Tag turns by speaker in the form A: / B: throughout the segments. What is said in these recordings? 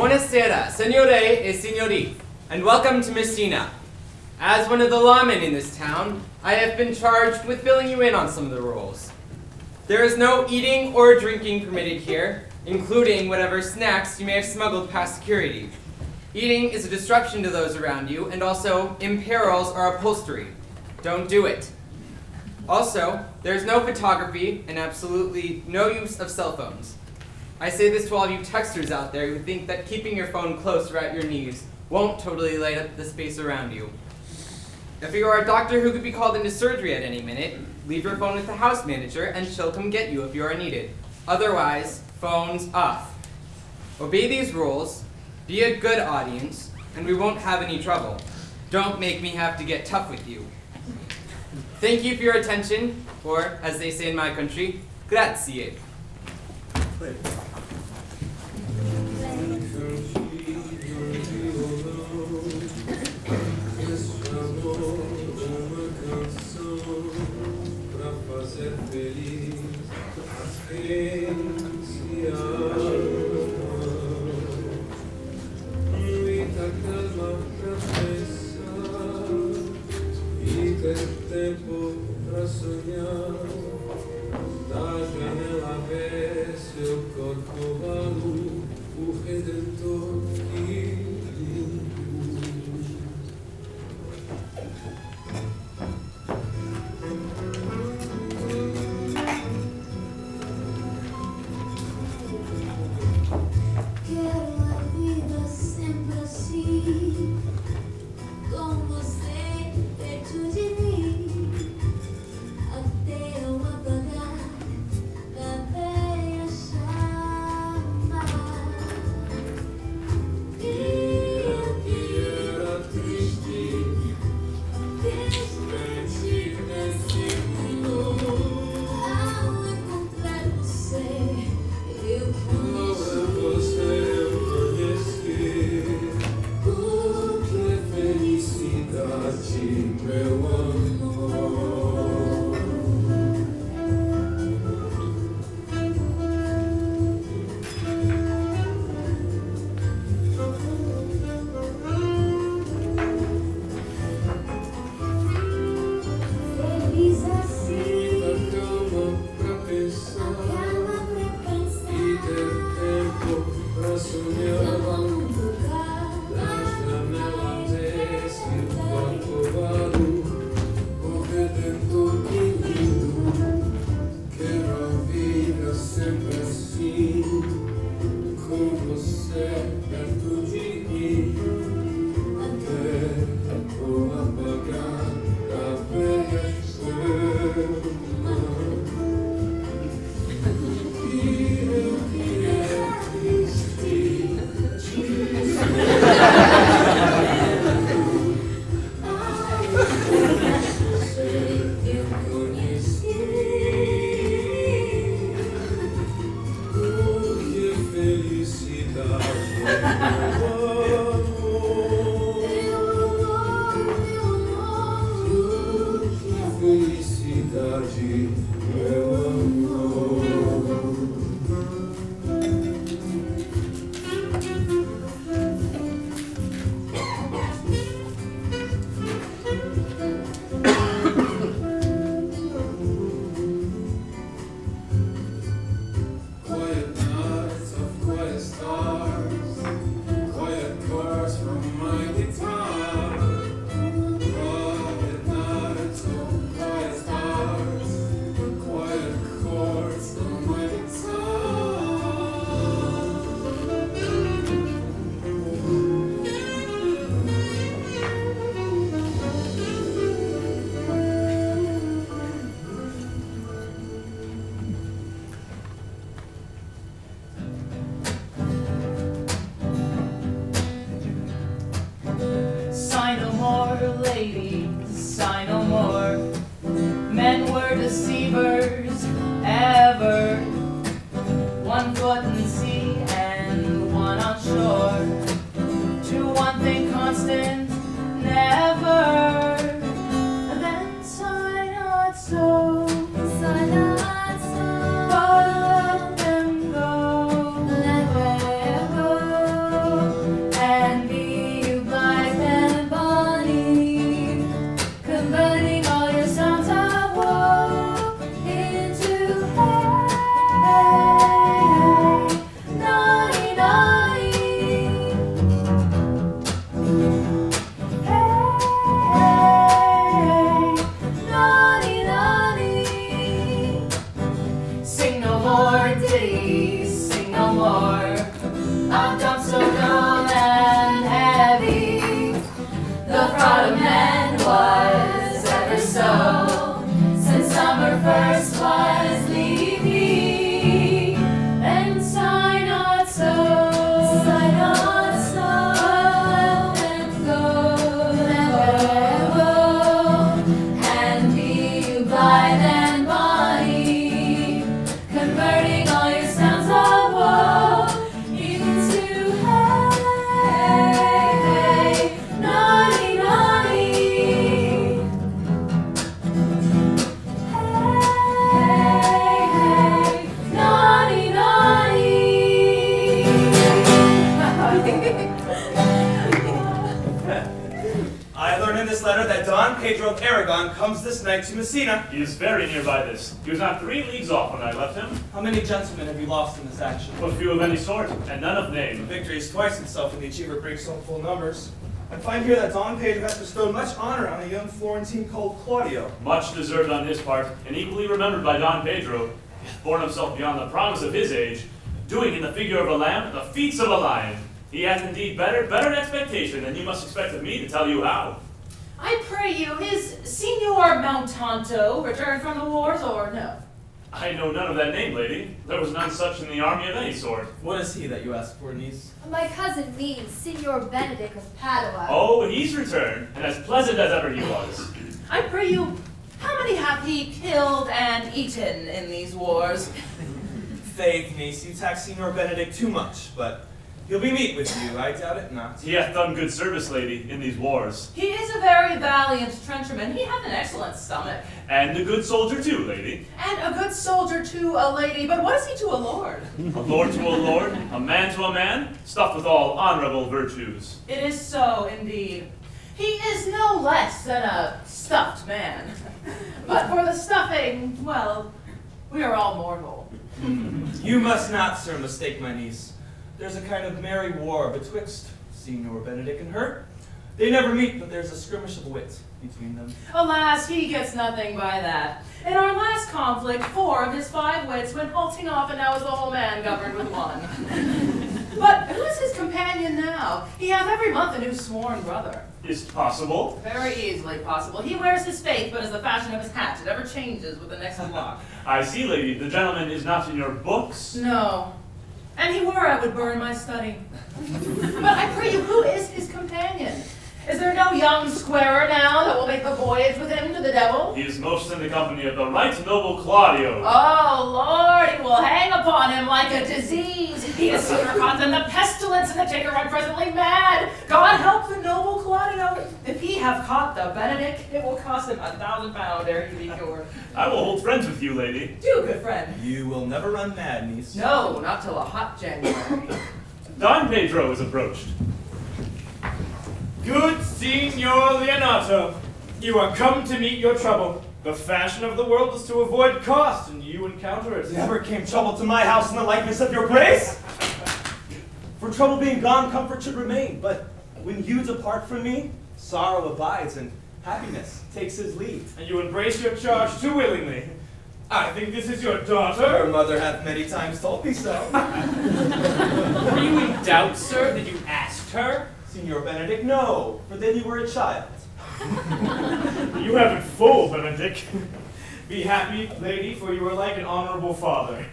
A: Buonasera, signore e signori, and welcome to Messina. As one of the lawmen in this town, I have been charged with filling you in on some of the rules. There is no eating or drinking permitted here, including whatever snacks you may have smuggled past security. Eating is a disruption to those around you and also imperils our upholstery. Don't do it. Also, there's no photography and absolutely no use of cell phones. I say this to all of you texters out there who think that keeping your phone close or at your knees won't totally light up the space around you. If you are a doctor who could be called into surgery at any minute, leave your phone with the house manager and she'll come get you if you are needed. Otherwise, phones off. Obey these rules, be a good audience, and we won't have any trouble. Don't make me have to get tough with you. Thank you for your attention, or as they say in my country, grazie.
B: Tempo pra sonhar, da janela vê seu corpo maluco, o Redentor que
C: Quero a vida sempre assim, com você perto de mim, até eu apagar a velha chama.
B: eu que era triste,
C: distante nesse mundo, ao encontrar você, eu
B: meu amor.
C: feliz assim,
B: Da cama pra pensar e ter tempo pra sonhar. Da janela desce o corpo o Redentor que lindo. Quero a vida sempre assim, com você perto de mim, até eu apagar a velha chama. E eu que é triste, eu conheci o que é felicidade.
C: dump so dull and heavy. The fraud of men was ever so, since summer first was leafy, and sigh not so, and go, never woe, and be you blithe and bonny, converting all your sounds of woe into hey, hey, naughty, naughty. Hey, hey, naughty, naughty.
D: I learn in this letter that Don Pedro of Aragon comes this night to Messina.
E: He is very nearby this. He was not 3 leagues off when I left him.
D: How many gentlemen have you lost in this action?
E: A few of any sort, and none of name.
D: Victory is twice itself when the achiever breaks home full numbers. I find here that Don Pedro has bestowed much honor on a young Florentine called Claudio.
E: Much deserved on his part, and equally remembered by Don Pedro. He hath borne himself beyond the promise of his age, doing in the figure of a lamb the feats of a lion. He hath indeed better expectation than you must expect of me to tell you how.
F: I pray you, is Signor Mountanto returned from the wars or no?
E: I know none of that name, lady. There was none such in the army of any sort.
D: What is he that you ask for, niece?
C: My cousin means Signor Benedict of Padua.
E: Oh, he's returned, and as pleasant as ever he was.
F: I pray you, how many hath he killed and eaten in these wars?
D: Faith, niece, you tax Signor Benedict too much, but he'll be meet with you, I doubt it not.
E: He hath done good service, lady, in these wars.
F: He is a very valiant trencherman. He hath an excellent stomach.
E: And a good soldier too, lady.
F: And a good soldier to a lady, but what is he to a lord?
E: A lord to a lord, a man to a man, stuffed with all honorable virtues.
F: It is so, indeed. He is no less than a stuffed man. But for the stuffing, well, we are all mortal.
D: You must not, sir, mistake my niece. There's a kind of merry war betwixt Signor Benedict and her. They never meet, but there's a skirmish of wit between them.
F: Alas, he gets nothing by that. In our last conflict, 4 of his 5 wits went halting off, and now is the whole man governed with 1. But who is his companion now? He hath every month a new sworn brother.
E: Is it possible?
F: Very easily possible. He wears his faith, but as the fashion of his hat, it ever changes with the next block.
E: I see, lady, the gentleman is not in your books.
F: No. And he were, I would burn my study. But I pray you, who is his companion? Is there no young squarer now that will make the voyage with him to the devil?
E: He is most in the company of the right noble Claudio.
F: Oh, Lord, it will hang upon him like a disease. He is sooner caught than the pestilence, and the taker right presently mad. God help the noble Claudio. If he have caught the Benedict, it will cost him £1,000 ere he be cured.
E: I will hold friends with you, lady.
F: Do, good friend.
D: You will never run mad, niece.
F: No, not till a hot January.
E: Don Pedro is approached.
G: Good Signor Leonato, you are come to meet your trouble. The fashion of the world is to avoid cost, and you encounter it.
D: Never came trouble to my house in the likeness of your grace. For trouble being gone, comfort should remain. But when you depart from me, sorrow abides, and happiness takes his leave.
G: And you embrace your charge too willingly. I think this is your
D: Her
G: daughter.
D: mother hath many times told me so.
A: Were you in doubt, sir, that you asked her?
D: Signor Benedict, no, for then you were a child.
G: You have it full, Benedict. Be happy, lady, for you are like an honorable father.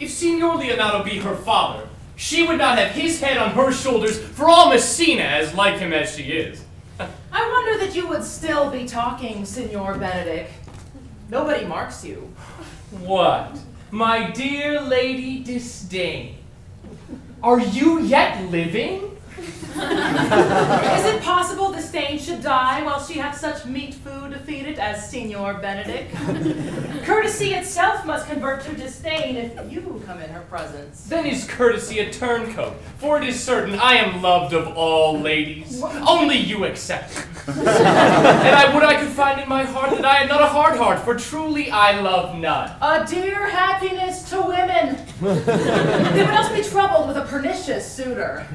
A: If Signor Leonato be her father, she would not have his head on her shoulders for all Messina, as like him as she is.
F: I wonder that you would still be talking, Signor Benedict. Nobody marks you.
A: What? My dear Lady Disdain, are you yet living?
F: Is it possible Disdain should die while she hath such meat food to feed it as Signor Benedict? Courtesy itself must convert to disdain if you come in her presence.
A: Then is courtesy a turncoat, for it is certain I am loved of all ladies, only you excepted. And I would I could find in my heart that I had not a hard heart, for truly I love none.
F: A dear happiness to women. They would else be troubled with a pernicious suitor.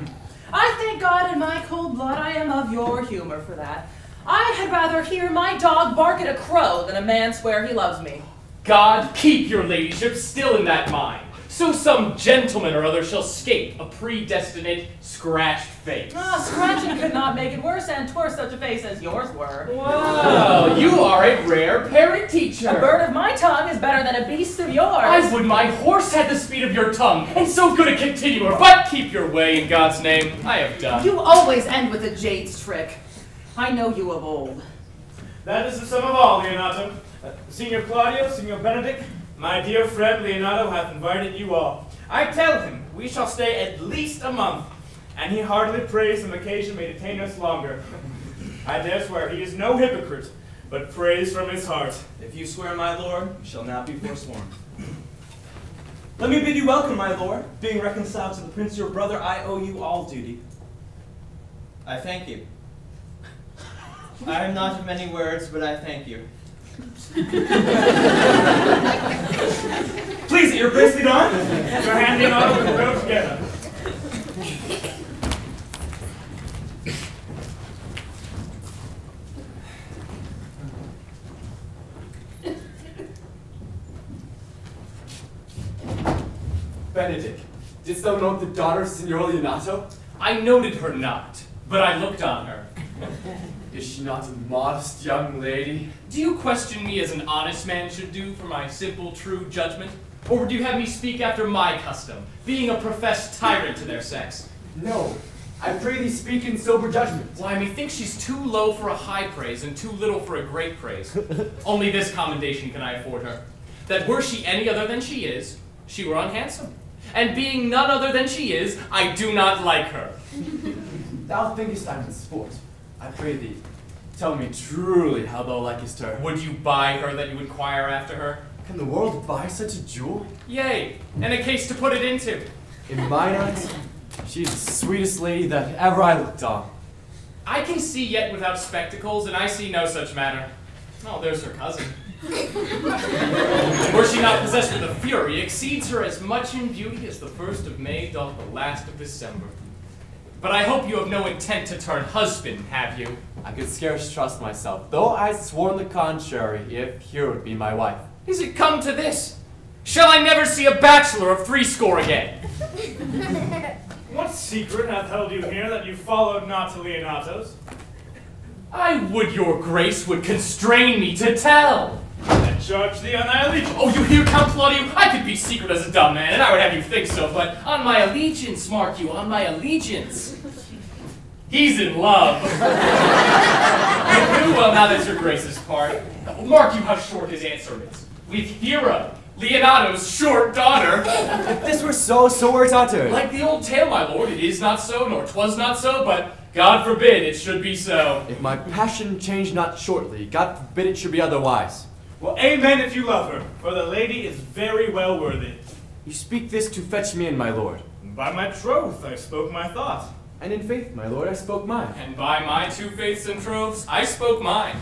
F: I thank God in my cold blood I am of your humor for that. I had rather hear my dog bark at a crow than a man swear he loves me.
A: God keep your ladyship still in that mind.
H: so some gentleman or other shall scape a predestinate scratched face.
F: Scratching could not make it worse, and 'twere such a face as yours were.
H: Wow, you are a rare parrot teacher.
F: A bird of my tongue is better than a beast of yours.
H: I would my horse had the speed of your tongue, and so good a continuer, but keep your way in God's name. I have done.
F: You always end with a jade's trick. I know you of old.
G: That is the sum of all, Leonato. Signor Claudio, Signor Benedict, my dear friend Leonato hath invited you all. I tell him we shall stay at least a month, and he heartily prays some occasion may detain us longer. I dare swear he is no hypocrite, but prays from his heart.
D: If you swear, my lord, you shall not be forsworn. Let me bid you welcome, my lord. Being reconciled to the prince your brother, I owe you all duty.
A: I thank you. I am not of many words, but I thank you.
D: Please, your grace lead on.
G: Your hand in honor will go together.
I: Benedict, didst thou note the daughter of Signor Leonato?
H: I noted her not, but I looked on her.
I: Is she not a modest young lady?
H: Do you question me as an honest man should do for my simple, true judgment? Or would you have me speak after my custom, being a professed tyrant to their sex?
I: No, I pray thee speak in sober judgment.
H: Why, methinks she's too low for a high praise and too little for a great praise. Only this commendation can I afford her, that were she any other than she is, she were unhandsome. And being none other than she is, I do not like her.
I: Thou thinkest I'm in sport. I pray thee, tell me truly how thou likest her.
H: Would you buy her that you inquire after her?
I: Can the world buy such a jewel?
H: Yea, and a case to put it into.
I: In mine eyes, she's the sweetest lady that ever I looked on.
H: I can see yet without spectacles, and I see no such matter. Oh, there's her cousin. Were she not possessed with a fury, exceeds her as much in beauty as the 1st of May doth the last of December. But I hope you have no intent to turn husband, have you?
I: I could scarce trust myself, though I sworn the contrary, if here would be my wife.
H: Is it come to this? Shall I never see a bachelor of 60 again?
G: What secret hath held you here that you followed not to Leonato's?
H: I would your grace would constrain me to tell.
G: And charge thee on thy allegiance.
H: Oh, you hear, Count Claudio? I could be secret as a dumb man, and I would have you think so, but on my allegiance, mark you, on my allegiance. He's in love. Well, now that's your grace's part. Mark you how short his answer is. With Hera, Leonato's short daughter.
I: If this were so, so were it uttered.
H: Like the old tale, my lord, it is not so, nor 'twas not so, but God forbid it should be so.
I: If my passion change not shortly, God forbid it should be otherwise.
G: Well, amen if you love her, for the lady is very well worthy.
I: You speak this to fetch me in, my lord.
G: By my troth, I spoke my thought.
I: And in faith, my lord, I spoke mine.
H: And by my 2 faiths and troths, I spoke mine.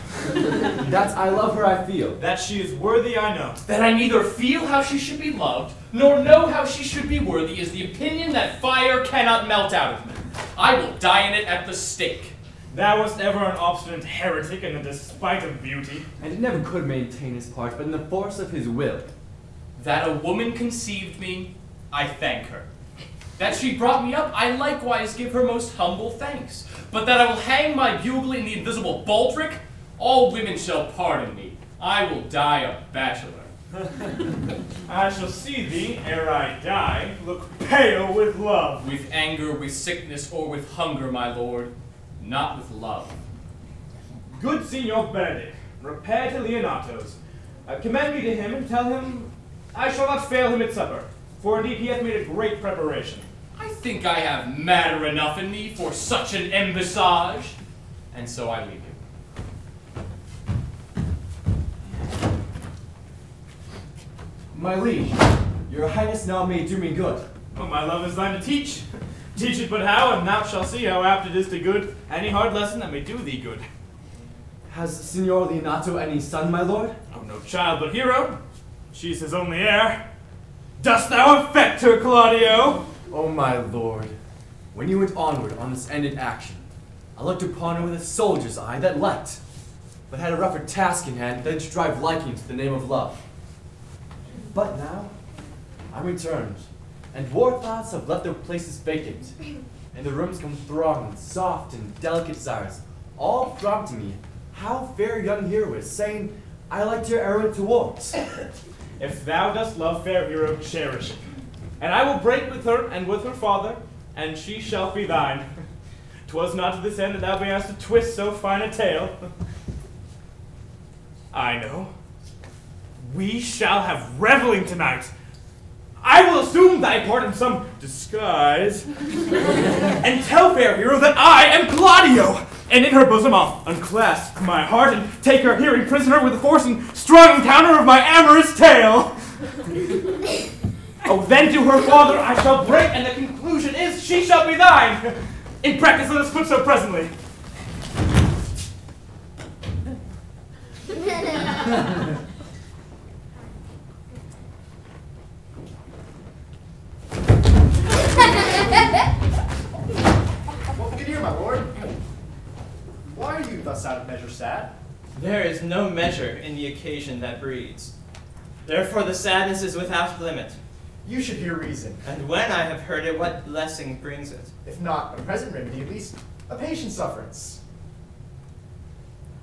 I: That I love her, I feel.
G: That she is worthy, I know.
H: That I neither feel how she should be loved, nor know how she should be worthy, is the opinion that fire cannot melt out of me. I will die in it at the stake.
G: Thou wast ever an obstinate heretic in the despite of beauty.
I: And he never could maintain his part, but in the force of his will.
H: That a woman conceived me, I thank her. That she brought me up, I likewise give her most humble thanks. But that I will hang my bugle in the invisible baldric, all women shall pardon me. I will die a bachelor.
G: I shall see thee, ere I die, look pale with love.
H: With anger, with sickness, or with hunger, my lord, not with love.
G: Good Signor Benedict, repair to Leonato's. Commend me to him and tell him I shall not fail him at supper, for indeed he hath made a great preparation.
H: I think I have matter enough in me for such an embassage. And so I leave you.
I: My liege, your highness now may do me good.
G: Oh, my love is thine to teach. Teach it but how, and thou shalt see how apt it is to good any hard lesson that may do thee good.
I: Has Signor Leonato any son, my lord?
G: Oh, no child but Hero. She's his only heir. Dost thou affect her, Claudio?
I: Oh, my lord, when you went onward on this ended action, I looked upon her with a soldier's eye that leapt, but had a rougher task in hand than to drive liking to the name of love. But now, I returned, and war thoughts have left their places vacant, and the rooms come thronged with soft and delicate desires, all throng to me how fair young hero is, saying, I liked your arrow to wars.
G: If thou dost love fair hero, cherish it. And I will break with her and with her father, and she shall be thine. 'Twas not to this end that thou mayest to twist so fine a tale. I know. We shall have reveling tonight. I will assume thy part in some disguise, and tell fair hero that I am Claudio, and in her bosom I'll unclasp my heart and take her hearing prisoner with force and strong encounter of my amorous tale. Oh, then to her father I shall break, and the conclusion is she shall be thine. In practice, let us put so presently.
J: What good ear, my lord? Why are you thus out of measure sad?
A: There is no measure in the occasion that breeds. Therefore the sadness is without limit.
J: You should hear reason.
A: And when I have heard it, what blessing brings it?
J: If not a present remedy, at least a patient sufferance.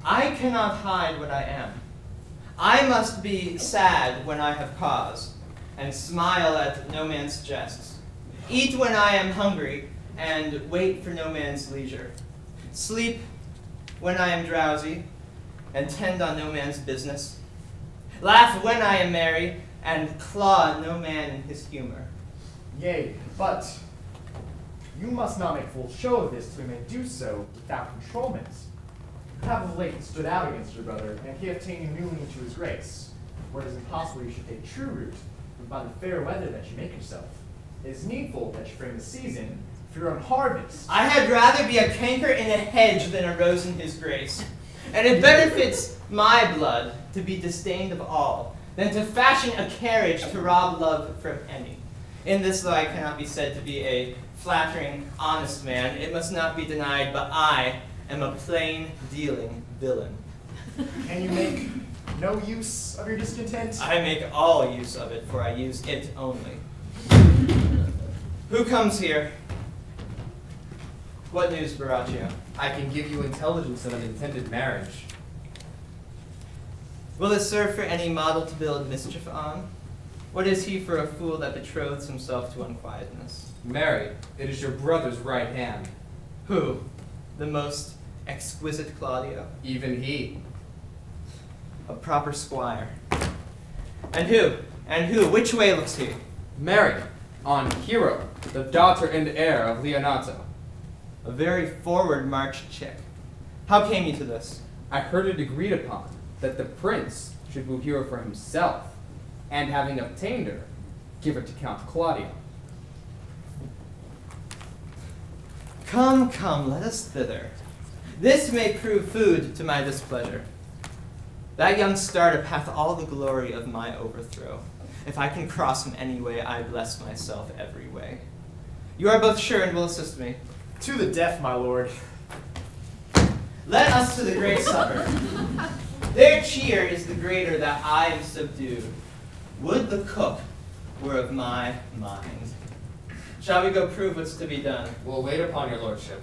A: I cannot hide what I am. I must be sad when I have cause, and smile at no man's jests. Eat when I am hungry, and wait for no man's leisure. Sleep when I am drowsy, and tend on no man's business. Laugh when I am merry, and claw no man in his humor.
J: Yea, but you must not make full show of this till we may do so without controlment. You have of late stood out against your brother, and he hath taken you newly into his grace, where it is impossible you should take true root, but by the fair weather that you make yourself. It is needful that you frame the season for your own harvest.
A: I had rather be a canker in a hedge than a rose in his grace. And it better fits my blood to be disdained of all, than to fashion a carriage to rob love from any. In this, though I cannot be said to be a flattering, honest man, it must not be denied, but I am a plain-dealing villain.
J: And you make no use of your discontent?
A: I make all use of it, for I use it only. Who comes here? What news, Baraccio?
K: I can give you intelligence of an intended marriage.
A: Will it serve for any model to build mischief on? What is he for a fool that betroths himself to unquietness?
K: Marry, it is your brother's right hand.
A: Who? The most exquisite Claudio?
K: Even he.
A: A proper squire. And who? And who? Which way looks he?
K: Marry, on Hero, the daughter and heir of Leonato.
A: A very forward march chick. How came you to this?
K: I heard it agreed upon that the prince should woo Hero for himself, and having obtained her, give her to Count Claudio.
A: Come, come, let us thither. This may prove food to my displeasure. That young startup hath all the glory of my overthrow. If I can cross him any way, I bless myself every way. You are both sure and will assist me.
J: To the death, my lord.
A: Let us to the great supper. Their cheer is the greater that I am subdued. Would the cook were of my mind. Shall we go prove what's to be done?
K: We'll wait upon your lordship.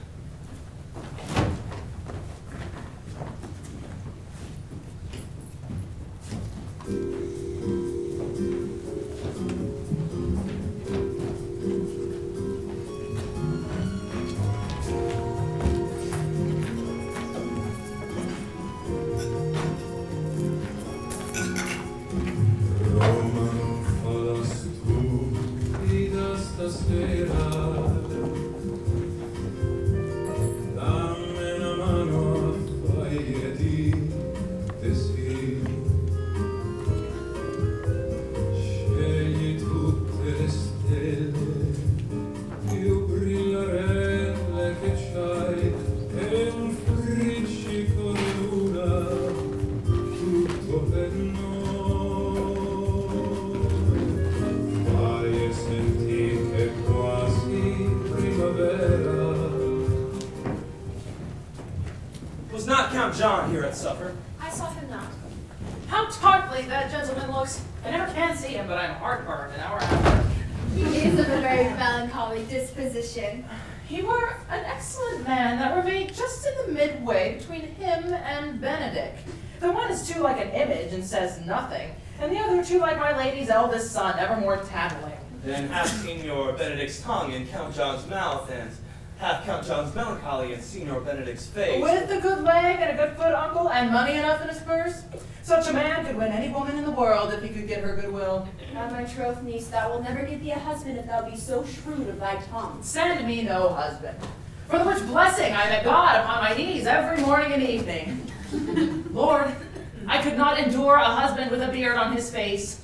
D: Was not Count John here at supper?
F: I saw him not. How tartly that gentleman looks. I never can see him, but I'm heartburned an hour after.
C: He is of a very melancholy disposition.
F: He were an excellent man that were made just in the midway between him and Benedick. The one is too like an image and says nothing, and the other too like my lady's eldest son, evermore tattling.
D: Then have Signor Benedict's tongue in Count John's mouth, and have Count John's melancholy in Signor Benedict's face.
F: With a good leg and a good foot, uncle, and money enough in his purse, such a man could win any woman in the world if he could get her goodwill.
C: And my troth, niece, thou wilt never get thee a husband if thou be so shrewd of thy tongue.
F: Send me no husband, for the which blessing I beg God upon my knees every morning and evening. Lord, I could not endure a husband with a beard on his face.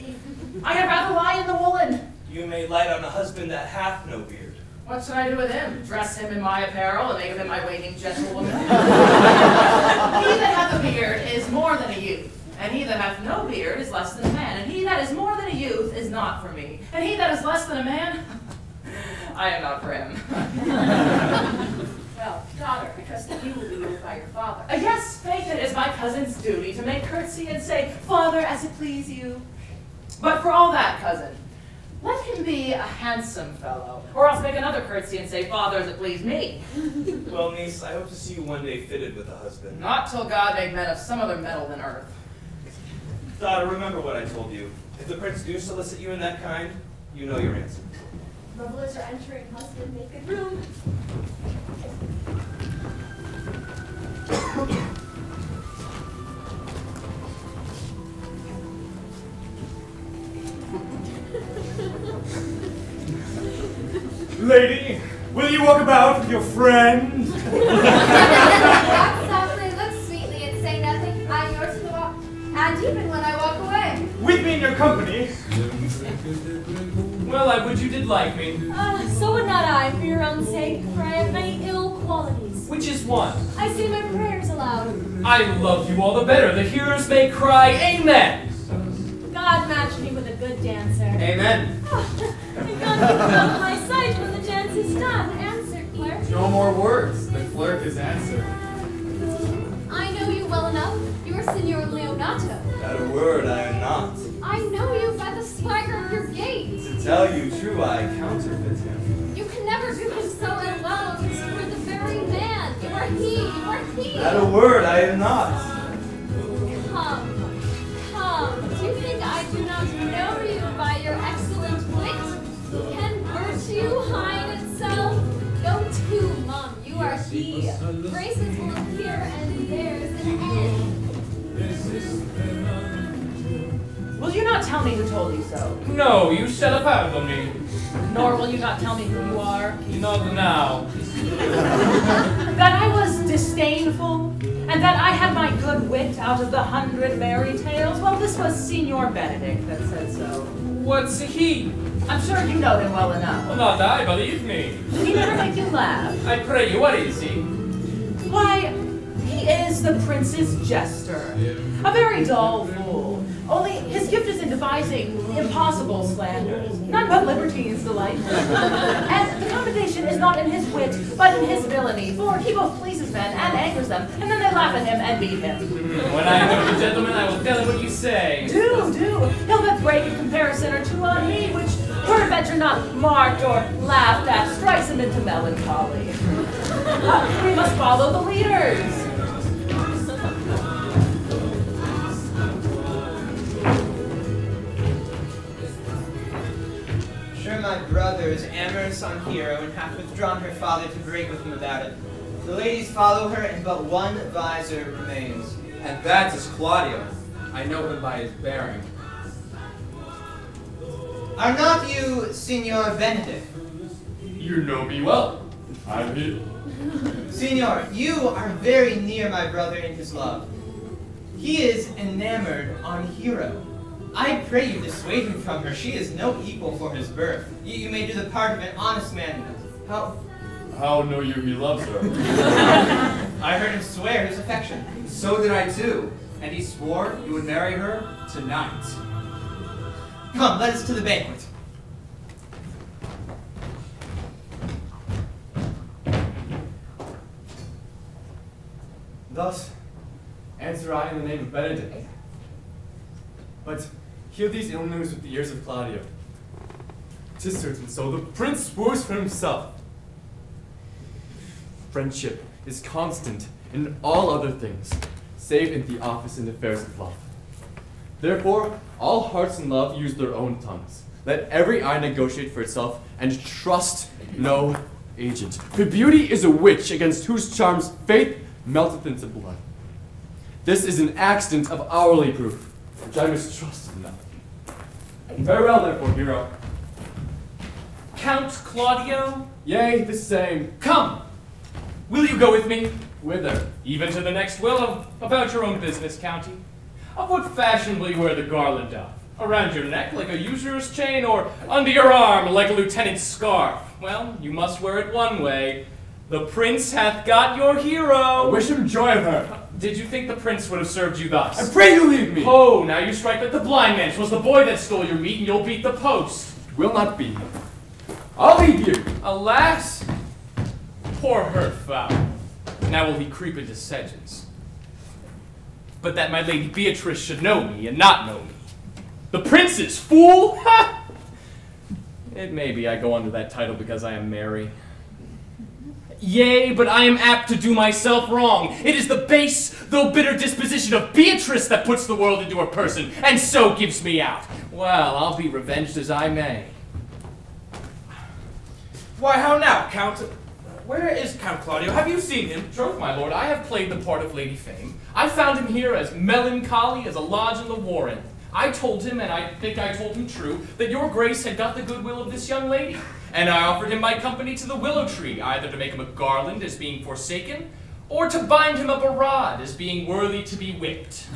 F: I had rather lie in the woolen.
D: You may light on a husband that hath no beard.
F: What should I do with him? Dress him in my apparel and make of him my waiting gentlewoman? He that hath a beard is more than a youth, and he that hath no beard is less than a man, and he that is more than a youth is not for me, and he that is less than a man, I am not for him.
C: Well, daughter, I trust that you will be moved by your father.
F: Yes, faith, it is my cousin's duty to make curtsy and say, Father, as it please you. But for all that, cousin, let him be a handsome fellow, or else make another curtsy and say, Father, as it please me.
D: Well, niece, I hope to see you one day fitted with a husband.
F: Not till God make men of some other metal than earth.
D: Daughter, remember what I told you. If the prince do solicit you in that kind, you know your answer.
C: Revelers are entering, husband, make good room.
G: Lady, will you walk about with your friend?
C: Walk softly, look sweetly, and say nothing. I am yours to walk, and even when I walk away.
G: With me in your company.
H: Well, I would you did like me.
C: So would not I, for your own sake, for I have many ill qualities.
H: Which is one?
C: I say my prayers aloud.
H: I love you all the better. The hearers may cry, Amen.
C: God match me with a good dancer.
A: Amen.
C: And God keep out my sight when the dance is done. Answer, clerk.
K: No more words. The clerk is answered.
C: I know you well enough. You are Signor Leonato.
D: Not a word, I am not.
C: I know you by the swagger of your gait.
D: To tell you true, I counterfeit him.
C: You can never do him so ill well. You are the very man. You are he. You are he.
D: Not a word, I am not.
C: Come, come. Do you think I do not know you by your excellent wit? Can virtue hide itself? Go to, Mum. You are he. Graces will appear and there's an end.
F: Will you not tell me who told you so?
H: No, you shut up out of me.
F: Nor will you not tell me who you are?
H: Not now.
F: That I was disdainful, and that I had my good wit out of the 100 merry tales? Well, this was Signor Benedick that said so.
H: What's he?
F: I'm sure you know him well enough.
H: Well, not I, believe me.
F: Did he never make you laugh?
H: I pray you, what is he?
F: Why, he is the prince's jester. A very dull fool. Only his gift is in devising impossible slanders. None but libertines delight him. And the commendation is not in his wit, but in his villainy, for he both pleases men and angers them, and then they laugh at him and beat him.
H: When I know the gentleman, I will tell him what you say.
F: Do. He'll but break a comparison or two on me, which, peradventure not marked or laughed at, strikes him into melancholy. We must follow the leaders.
L: Sure, my brother is amorous on Hero and hath withdrawn her father to break with him about it. The ladies follow her, and but one advisor remains.
I: And that is Claudio. I know him by his bearing.
L: Are not you Signor Benedick?
H: You know me well. I'm here.
L: Signor, you are very near my brother in his love. He is enamored on Hero. I pray you dissuade him from her. She is no equal for his birth. You may do the part of an honest man.
E: How know you he loves her?
L: I heard him swear his affection.
I: So did I too. And he swore you would marry her tonight.
L: Come, let us to the banquet.
I: Thus, answer I in the name of Benedict. But Hear these ill news with the ears of Claudio. 'Tis certain so, the prince woos for himself. Friendship is constant in all other things, save in the office and affairs of love. Therefore, all hearts in love use their own tongues. Let every eye negotiate for itself, and trust no agent. For beauty is a witch against whose charms faith melteth into blood. This is an accident of hourly proof, which I mistrusted not. Farewell, therefore, hero.
H: Count Claudio?
I: Yea, the same.
H: Come! Will you go with me?
I: Whither?
H: Even to the next willow, about your own business, County. Of what fashion will you wear the garland of? Around your neck like a usurer's chain, or under your arm like a lieutenant's scarf? Well, you must wear it one way. The prince hath got your hero.
I: I wish him joy of her.
H: Did you think the prince would have served you thus?
I: I pray you leave me.
H: Oh, now you strike like the blind man. 'Twas the boy that stole your meat, and you'll beat the post.
I: Will not be. I'll leave you.
H: Alas, poor hurt fowl. Now will he creep into sedges. But that my lady Beatrice should know me and not know me. The prince's fool? Ha! It may be I go under that title because I am merry. Yea, but I am apt to do myself wrong. It is the base, though bitter disposition of Beatrice that puts the world into her person, and so gives me out. Well, I'll be revenged as I may.
G: Why, how now, Count? Where is Count Claudio? Have you seen him?
H: Troth, my lord, I have played the part of Lady Fame. I found him here as melancholy as a lodge in the warren. I told him, and I think I told him true, that your grace had got the goodwill of this young lady. And I offered him my company to the willow tree, either to make him a garland as being forsaken, or to bind him up a rod as being worthy to be whipped.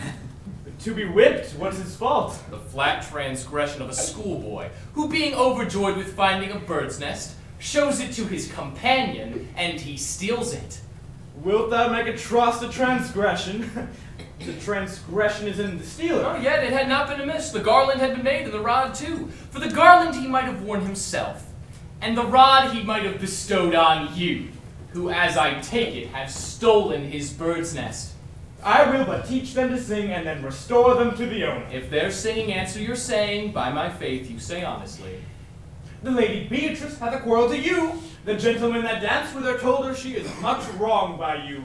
G: To be whipped? What's his fault?
H: The flat transgression of a schoolboy, who being overjoyed with finding a bird's nest, shows it to his companion, and he steals it.
G: Wilt thou make a trust to transgression? The transgression is in the stealer.
H: Oh, yet it had not been amiss. The garland had been made, and the rod too. For the garland he might have worn himself, and the rod he might have bestowed on you, who, as I take it, have stolen his bird's nest.
G: I will but teach them to sing, and then restore them to the owner.
H: If their singing answer your saying, by my faith you say honestly.
G: The lady Beatrice hath a quarrel to you. The gentlemen that danced with her told her she is much wronged by you.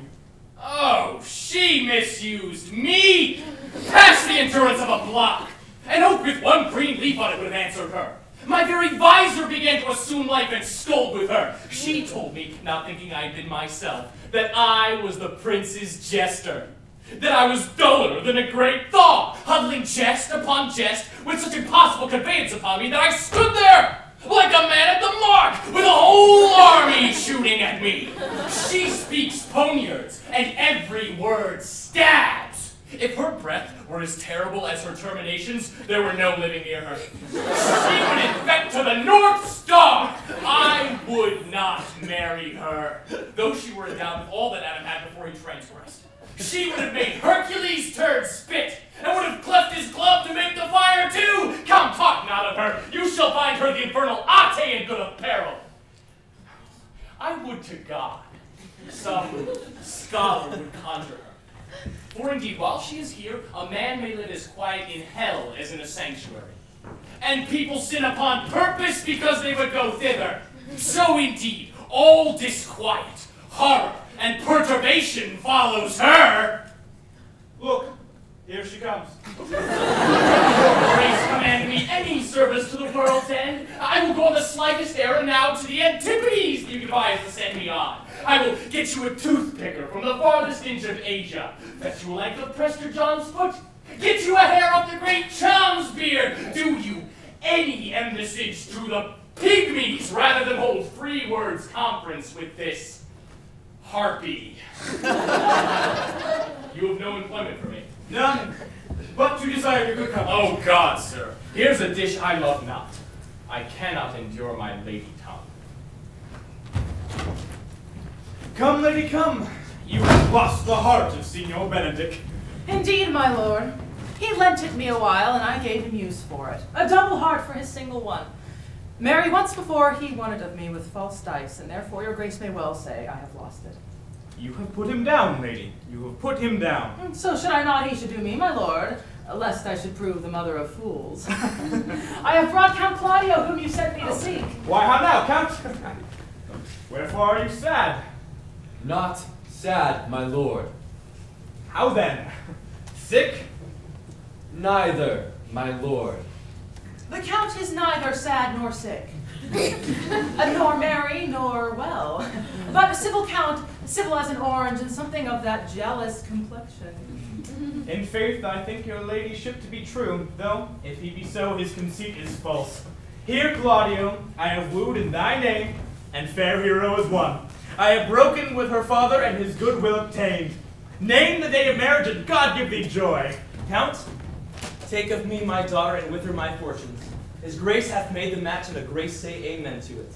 H: Oh, she misused me! Past the endurance of a block! An oak with one green leaf on it would have answered her. My very visor began to assume life and scold with her. She told me, not thinking I had been myself, that I was the prince's jester. That I was duller than a great thaw, huddling jest upon jest with such impossible conveyance upon me that I stood there like a man at the mark with a whole army shooting at me. She speaks poniards, and every word stabs. If her breath were as terrible as her terminations, there were no living near her. She would infect to the North Star. I would not marry her, though she were endowed with all that Adam had before he transgressed. She would have made Hercules' turd spit, and would have cleft his glove to make the fire too. Come, talk not of her. You shall find her the infernal Ate in good apparel. I would to God some scholar would conjure her. For indeed, while she is here, a man may live as quiet in hell as in a sanctuary. And people sin upon purpose because they would go thither. So indeed, all disquiet, horror, and perturbation follows her.
G: Look, here she comes.
H: Grace command me any service to the world's end. I will go on the slightest errand now to the Antipodes you devise to send me on. I will get you a toothpicker from the farthest inch of Asia, fetch you a length of Prester John's foot, get you a hair of the great Chum's beard, do you any embassage to the pygmies rather than hold 3 words conference with this harpy. You have no employment for me.
G: None, but to desire your good company.
H: Oh God, sir, here's a dish I love not. I cannot endure my lady tongue.
G: Come, lady, come. You have lost the heart of Signor Benedict.
F: Indeed, my lord. He lent it me a while, and I gave him use for it. A double heart for his single one. Marry, once before he won it of me with false dice, and therefore your grace may well say I have lost it.
G: You have put him down, lady. You have put him down.
F: And so should I not, he should do me, my lord. lest I should prove the mother of fools. I have brought Count Claudio, whom you sent me to seek.
G: Why, how now, Count? Wherefore are you sad?
I: Not sad, my lord.
G: How then? Sick?
I: Neither, my lord.
F: The Count is neither sad nor sick, nor merry nor well, but a civil Count, civil as an orange, and something of that jealous complexion.
G: In faith, I think your ladyship to be true, though, if he be so, his conceit is false. Here, Claudio, I have wooed in thy name, and fair hero is won. I have broken with her father, and his goodwill obtained. Name the day of marriage, and God give thee joy.
D: Count, take of me my daughter, and with her my fortunes. His grace hath made the match, and a grace say amen to it.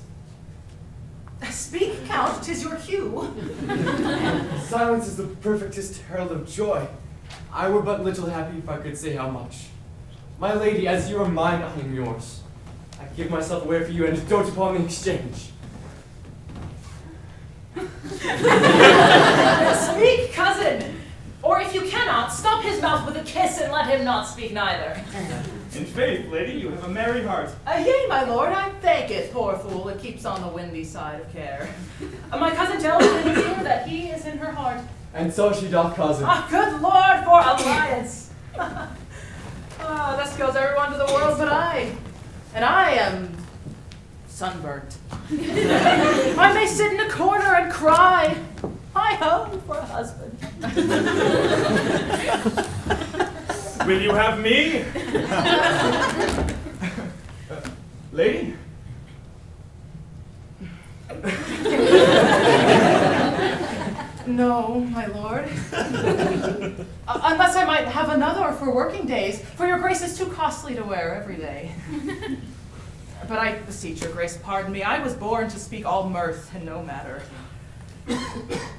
F: Speak, Count, 'tis your cue.
I: Silence is the perfectest herald of joy. I were but little happy if I could say how much. My lady, as you are mine, I am yours. I give myself away for you and dote upon the exchange.
F: Speak, cousin! Or if you cannot, stop his mouth with a kiss and let him not speak neither.
G: In faith, lady, you have a merry heart.
F: Yea, my lord, I thank it, poor fool, it keeps on the windy side of care. My cousin tells me in his ear that he is in her heart.
I: And so she doth, cousin.
F: Ah, good lord, for alliance! Thus goes everyone to the world but I. And I am sunburnt. I may sit in a corner and cry, hi-ho for a husband.
G: Will you have me? Lady?
F: No, my lord. Unless I might have another for working days, for your grace is too costly to wear every day. But I beseech your grace, pardon me. I was born to speak all mirth and no matter.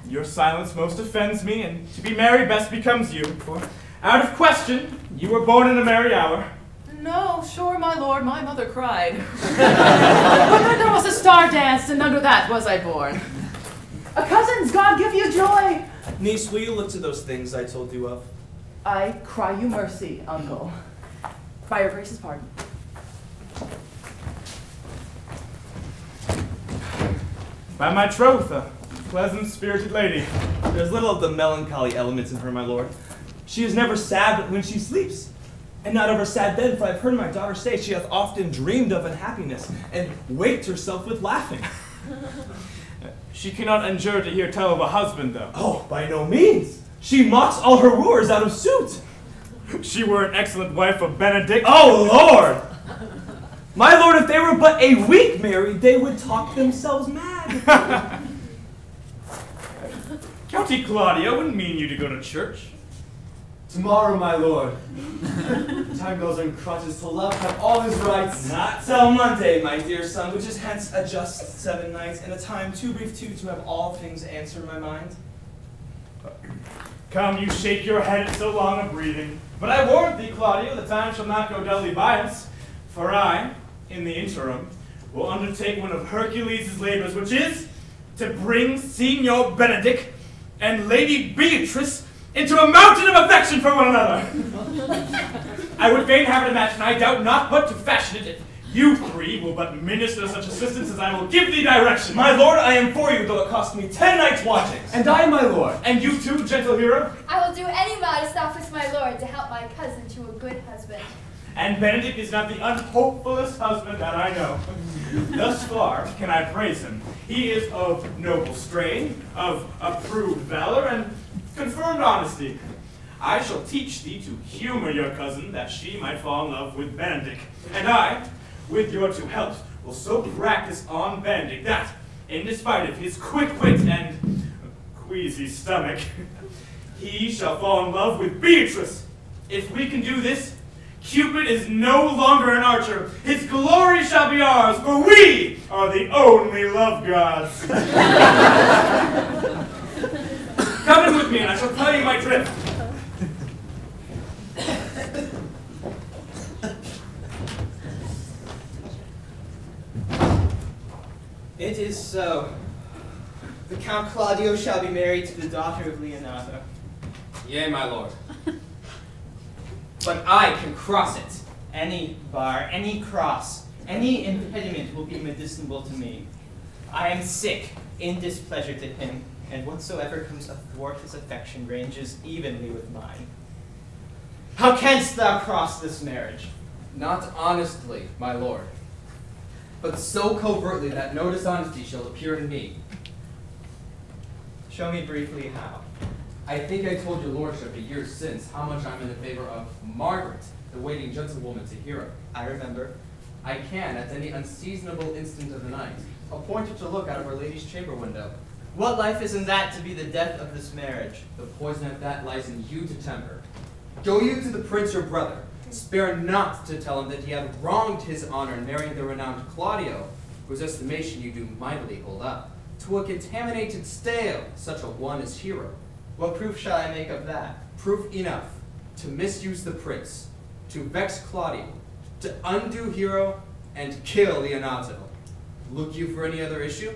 G: Your silence most offends me, and to be merry best becomes you. For out of question, you were born in a merry hour.
F: No, sure, my lord, my mother cried. But then there was a star dance, and under that was I born. Cousins, God give you joy!
D: Niece, will you look to those things I told you of?
F: I cry you mercy, uncle. By your grace's pardon.
G: By my troth, a pleasant-spirited lady.
D: There's little of the melancholy elements in her, my lord. She is never sad but when she sleeps. And not ever sad then, for I've heard my daughter say she hath often dreamed of unhappiness, and waked herself with laughing.
G: She cannot endure to hear tell of a husband, though.
D: Oh, by no means. She mocks all her wooers out of suit.
G: She were an excellent wife of Benedict.
D: Oh, Lord! My lord, if they were but a week married, they would talk themselves mad.
G: County Claudio wouldn't mean you to go to church.
I: Tomorrow, my lord. Time goes on crutches till love have all his rights.
D: Not till Monday, my dear son, which is hence a just 7 nights, and a time too brief too to have all things answer my mind.
G: Come, you shake your head at so long a breathing. But I warn thee, Claudio, the time shall not go dully by us. For I, in the interim, will undertake one of Hercules' labors, which is to bring Signor Benedict and Lady Beatrice into a mountain of affection for one another. I would fain have it a match, and I doubt not but to fashion it if you three will but minister such assistance as I will give thee direction.
D: My lord, I am for you, though it cost me 10 nights' watchings.
I: And I, my lord.
G: And you too, gentle hero?
C: I will do any modest office, my lord, to help my cousin to a good husband.
G: And Benedict is not the unhopefullest husband that I know. Thus far can I praise him. He is of noble strain, of approved valor, and confirmed honesty. I shall teach thee to humor your cousin, that she might fall in love with Benedict. And I, with your two helps, will so practice on Benedict that, in despite of his quick wit and queasy stomach, he shall fall in love with Beatrice. If we can do this, Cupid is no longer an archer. His glory shall be ours, for we are the only love gods. Come in with me, and I shall tell you my drift.
L: It is so. The Count Claudio shall be married to the daughter of Leonato.
A: Yea, my lord.
L: but I can cross it. Any bar, any cross, any impediment will be medicinable to me. I am sick in displeasure to him, and whatsoever comes athwart his affection ranges evenly with mine. How canst thou cross this marriage?
K: Not honestly, my lord, but so covertly that no dishonesty shall appear in me.
L: Show me briefly how.
K: I think I told your lordship a year since how much I'm in the favor of Margaret, the waiting gentlewoman to Hero.
L: I remember.
K: I can, at any unseasonable instant of the night, appoint her to look out of Our Lady's chamber window.
L: What life is in that to be the death of this marriage?
K: The poison of that lies in you to temper. Go you to the prince your brother. Spare not to tell him that he hath wronged his honor in marrying the renowned Claudio, whose estimation you do mightily hold up, to a contaminated stale, such a one as Hero.
L: What proof shall I make of that?
K: Proof enough to misuse the prince, to vex Claudio, to undo Hero, and kill Leonato. Look you for any other issue?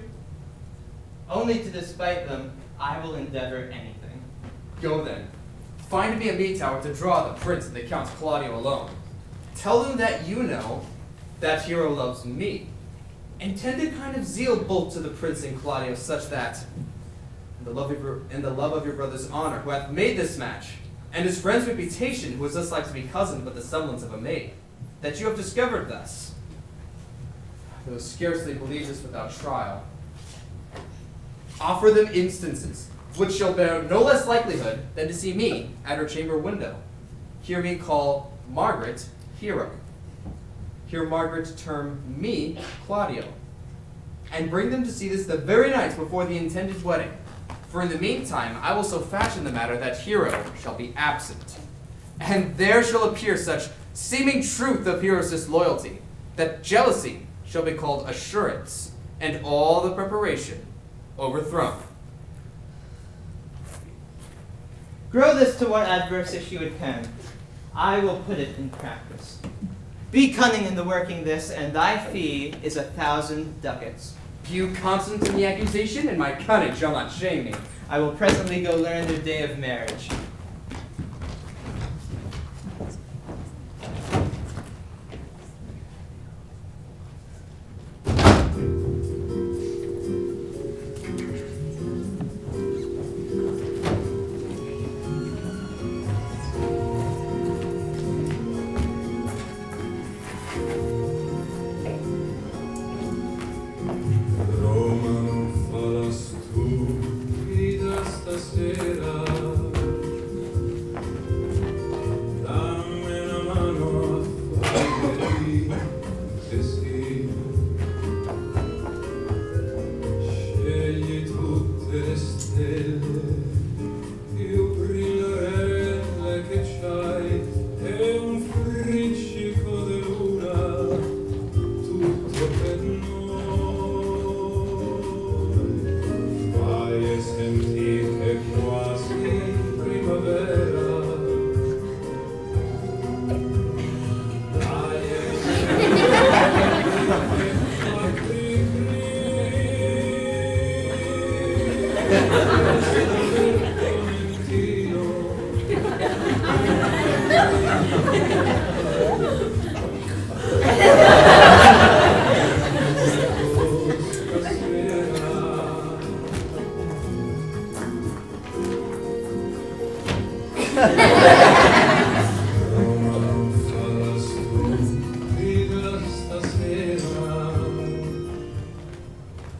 L: Only to despite them, I will endeavor anything.
K: Go then. Find me a meat tower to draw the prince and the Count Claudio alone. Tell them that you know that Hero loves me. Intend a kind of zeal both to the prince and Claudio, such that, in the love of your brother's honor, who hath made this match, and his friend's reputation, who is thus like to be cousin but the semblance of a maid, that you have discovered thus. Though scarcely believe this without trial. Offer them instances, which shall bear no less likelihood than to see me at her chamber window. Hear me call Margaret Hero. Hear Margaret term me Claudio. And bring them to see this the very night before the intended wedding. For in the meantime, I will so fashion the matter that Hero shall be absent. And there shall appear such seeming truth of Hero's disloyalty, that jealousy shall be called assurance, and all the preparation overthrown.
L: Grow this to what adverse issue it can. I will put it in practice. Be cunning in the working this, and thy fee is 1,000 ducats.
K: You constant in the accusation, and my cunning shall not shame me.
L: I will presently go learn the day of marriage.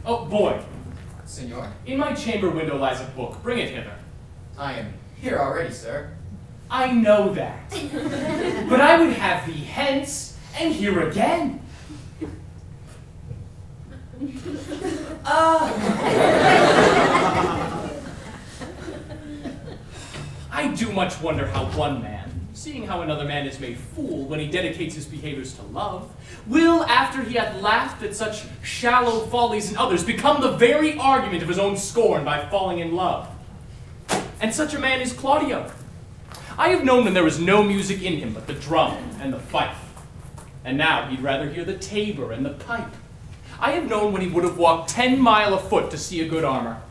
H: Oh, boy.
K: Senor?
H: In my chamber window lies a book. Bring it hither.
K: I am here already, sir.
H: I know that. But I would have thee hence and here again. I do much wonder how one man, seeing how another man is made fool when he dedicates his behaviors to love, will, after he hath laughed at such shallow follies in others, become the very argument of his own scorn by falling in love. And such a man is Claudio. I have known when there was no music in him but the drum and the fife. And now he'd rather hear the tabor and the pipe. I have known when he would have walked 10 miles afoot to see a good armor.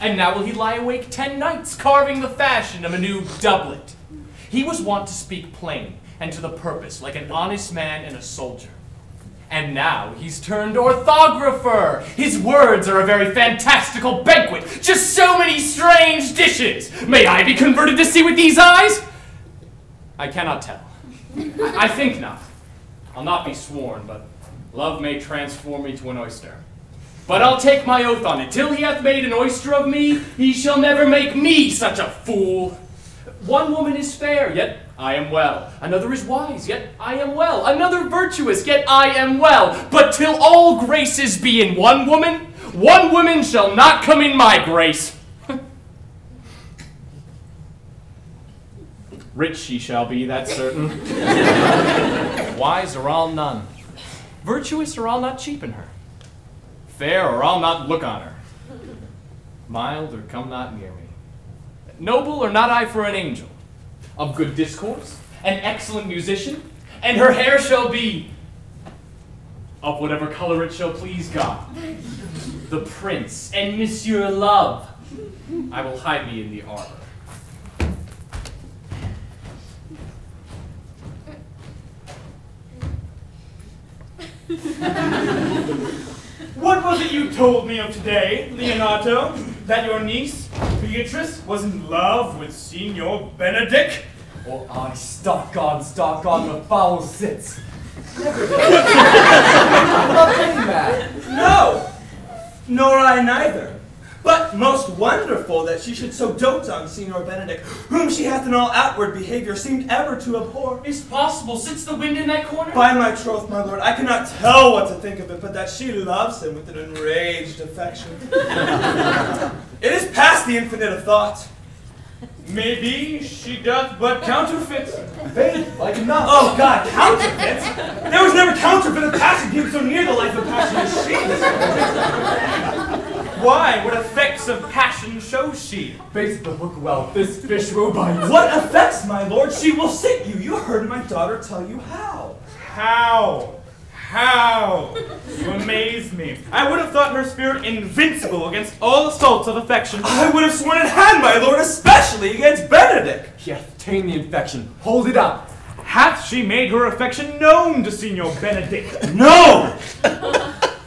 H: And now will he lie awake 10 nights carving the fashion of a new doublet. He was wont to speak plain and to the purpose, like an honest man and a soldier. And now he's turned orthographer. His words are a very fantastical banquet. Just so many strange dishes. May I be converted to see with these eyes? I cannot tell. I think not. I'll not be sworn, but love may transform me to an oyster. But I'll take my oath on it. Till he hath made an oyster of me, he shall never make me such a fool. One woman is fair, yet I am well. Another is wise, yet I am well. Another virtuous, yet I am well. But till all graces be in one woman shall not come in my grace. Rich she shall be, that's certain. Wise or I'll none. Virtuous or I'll not cheapen her. Fair or I'll not look on her. Mild or come not near me. Noble or not I for an angel. Of good discourse, an excellent musician, and her hair shall be of whatever color it shall please God. The prince and Monsieur Love. I will hide me in the arbor.
G: What was it you told me of today, Leonato? That your niece, Beatrice, was in love with Signor Benedict?
I: Oh, I stalk on the foul sits. Never did.
D: No, nor I neither. But most wonderful that she should so dote on Signor Benedict, whom she hath in all outward behavior seemed ever to abhor.
H: It's possible. Sits the wind in that corner?
D: By my troth, my lord, I cannot tell what to think of it, but that she loves him with an enraged affection. It is past the infinite of thought.
G: Maybe she doth but counterfeit.
I: Faith, like enough.
D: Oh God, counterfeit? There was never counterfeit of passion came so near the life of passion as she.
G: Why? What effects of passion shows she?
I: Base the hook well, this fish will bite.
D: What effects, my lord? She will sit you. You heard my daughter tell you how.
G: How? How? You amaze me. I would have thought her spirit invincible against all assaults of affection.
D: I would have sworn it had, my lord, especially against Benedict.
I: He hath ta'en the infection. Hold it up.
G: Hath she made her affection known to Signor Benedict?
D: No!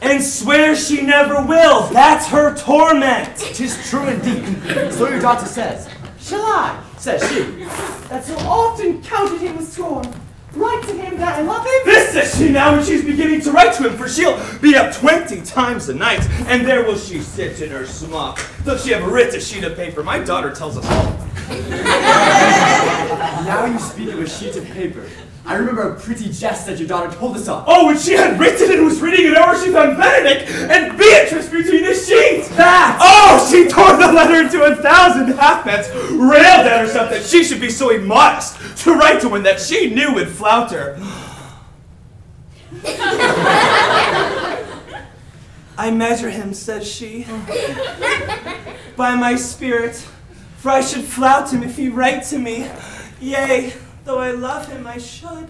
D: And swears she never will. That's her torment.
I: 'Tis true indeed. So your daughter says. Shall I, says she, that so often counted him with scorn, write to him that I love him?
D: This says she now, and she's beginning to write to him, for she'll be up 20 times a night, and there will she sit in her smock, though she have writ a sheet of paper. My daughter tells us all.
I: Now you speak of a sheet of paper. I remember a pretty jest that your daughter told us of.
D: Oh, when she had written and was reading it over, she found Benedict and Beatrice between the sheets.
I: That!
D: Oh, she tore the letter into 1,000 halfpence, railed at herself that she should be so immodest to write to one that she knew would flout her. I measure him, says she, by my spirit, for I should flout him if he write to me. Yea, though I love him, I should.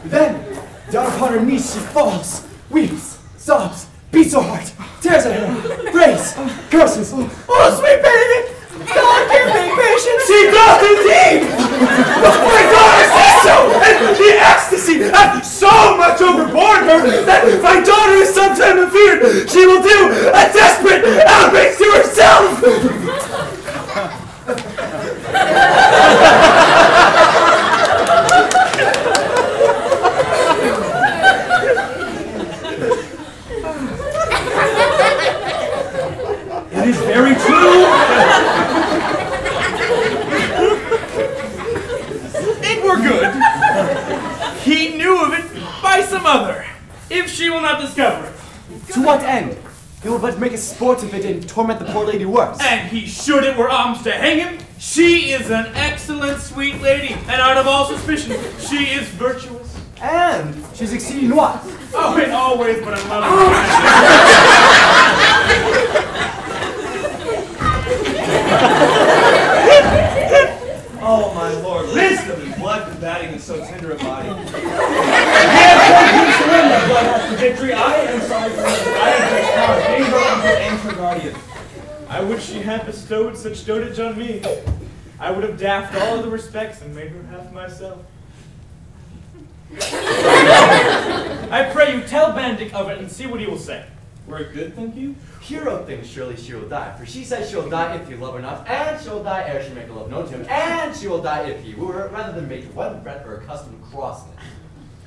I: Then, down upon her knees she falls, weeps, sobs, beats her heart, tears at her, prays, curses. Oh, sweet Benedict! God give me patience!
D: She doth indeed! My daughter says so! And the ecstasy hath so much overborne her that my daughter is sometime afeard she will do a desperate outrage to herself! It is very true!
G: It were good. He knew of it by some other, if she will not discover it.
I: To what end? He will but make a sport of it and torment the poor lady worse.
G: And he should it were arms to hang him. She is an excellent sweet lady, and out of all suspicion, she is virtuous.
I: And she's exceeding what?
G: Oh, it always but a loving
D: Oh, my lord, wisdom and blood combating in so tender a body. Yes, surrender, blood hath the victory. I am sorry for him. I am just power, danger, uncle, and her guardian.
G: I would she had bestowed such dotage on me. I would have daffed all other respects and made her half myself. I pray you tell Benedict of it and see what he will say. Were it good, think you?
I: Hero thinks surely she will die, for she says she'll die if you love her not, and she'll die ere she make her love known to him, and she will die if he woo her, rather than make one breath her accustomed crossness.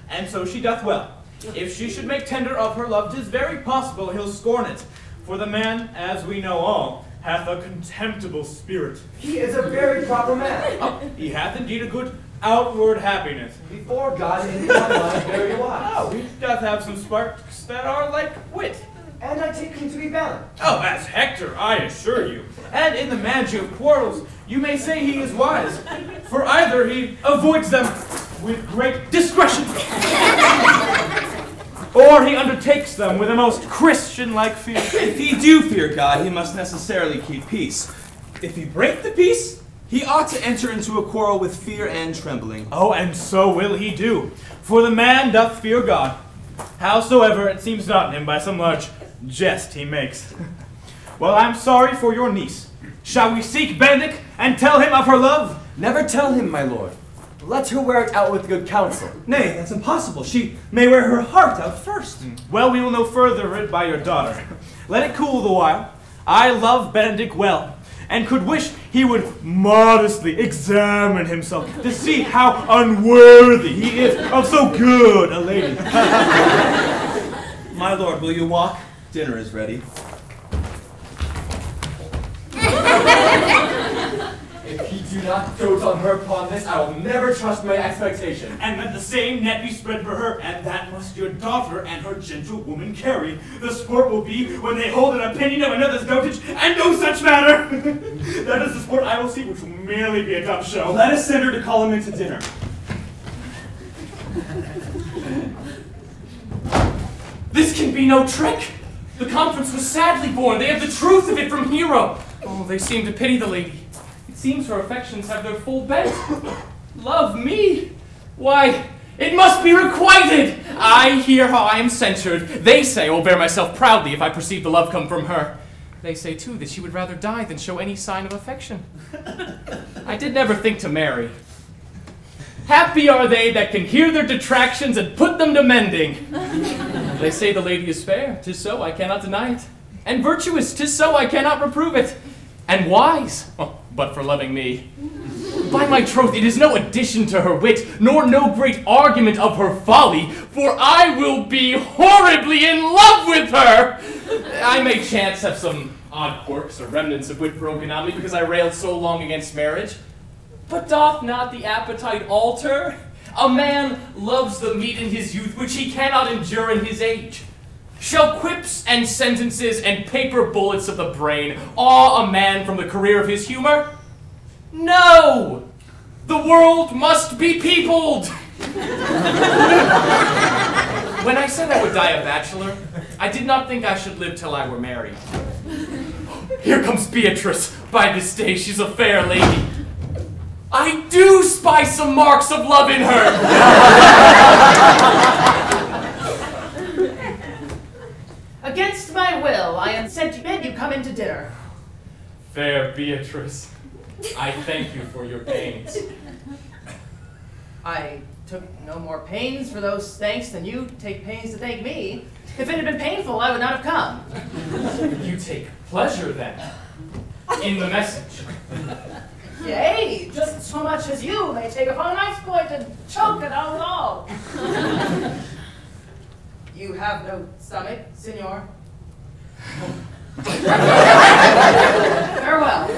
G: And so she doth well. If she should make tender of her love, 'tis very possible he'll scorn it. For the man, as we know all, hath a contemptible spirit.
I: He is a very proper man.
G: He hath indeed a good outward happiness.
I: Before God, in one line, very wise.
G: Oh, he doth have some sparks that are like wit.
I: And I take him to be valiant.
G: Oh, as Hector, I assure you. And in the managing of quarrels, you may say he is wise. For either he avoids them with great discretion, or he undertakes them with a most Christian-like fear.
D: If he do fear God, he must necessarily keep peace. If he break the peace, he ought to enter into a quarrel with fear and trembling.
G: Oh, and so will he do. For the man doth fear God. Howsoever, it seems not in him by some large jest he makes. Well, I'm sorry for your niece. Shall we seek Benedict and tell him of her love?
I: Never tell him, my lord. Let her wear it out with good counsel.
D: Nay, that's impossible. She may wear her heart out first.
G: Well, we will know further it by your daughter. Let it cool the while. I love Benedict well, and could wish he would modestly examine himself to see how unworthy he is of so good a lady.
D: My lord, will you walk? Dinner is ready.
I: If he do not dote on her upon this, I will never trust my expectation.
G: And let the same net be spread for her, and that must your daughter and her gentlewoman carry. The sport will be when they hold an opinion of another's dotage, and no such matter. That is the sport I will see, which will merely be a dumb show.
D: Let us send her to call him into dinner.
H: This can be no trick. The conference was sadly born. They have the truth of it from Hero. Oh, they seem to pity the lady. It seems her affections have their full bent. Love me? Why, it must be requited. I hear how I am censured. They say I will bear myself proudly if I perceive the love come from her. They say, too, that she would rather die than show any sign of affection. I did never think to marry. Happy are they that can hear their detractions and put them to mending. They say the lady is fair. 'Tis so, I cannot deny it. And virtuous. 'Tis so, I cannot reprove it. And wise, but for loving me. By my troth, it is no addition to her wit, nor no great argument of her folly, for I will be horribly in love with her. I may chance have some odd quirks or remnants of wit broken on me because I railed so long against marriage. But doth not the appetite alter? A man loves the meat in his youth which he cannot endure in his age. Shall quips and sentences and paper bullets of the brain awe a man from the career of his humor? No! The world must be peopled! When I said I would die a bachelor, I did not think I should live till I were married. Here comes Beatrice. By this day, she's a fair lady. I do spy some marks of love in her!
F: Against my will, I am sent to bid you come into dinner.
H: Fair Beatrice, I thank you for your pains.
F: I took no more pains for those thanks than you take pains to thank me. If it had been painful, I would not have come.
H: You take pleasure, then, in the message.
F: Yea, just so much as you may take upon an exploit and choke it out with all. You have no stomach, senor? Farewell.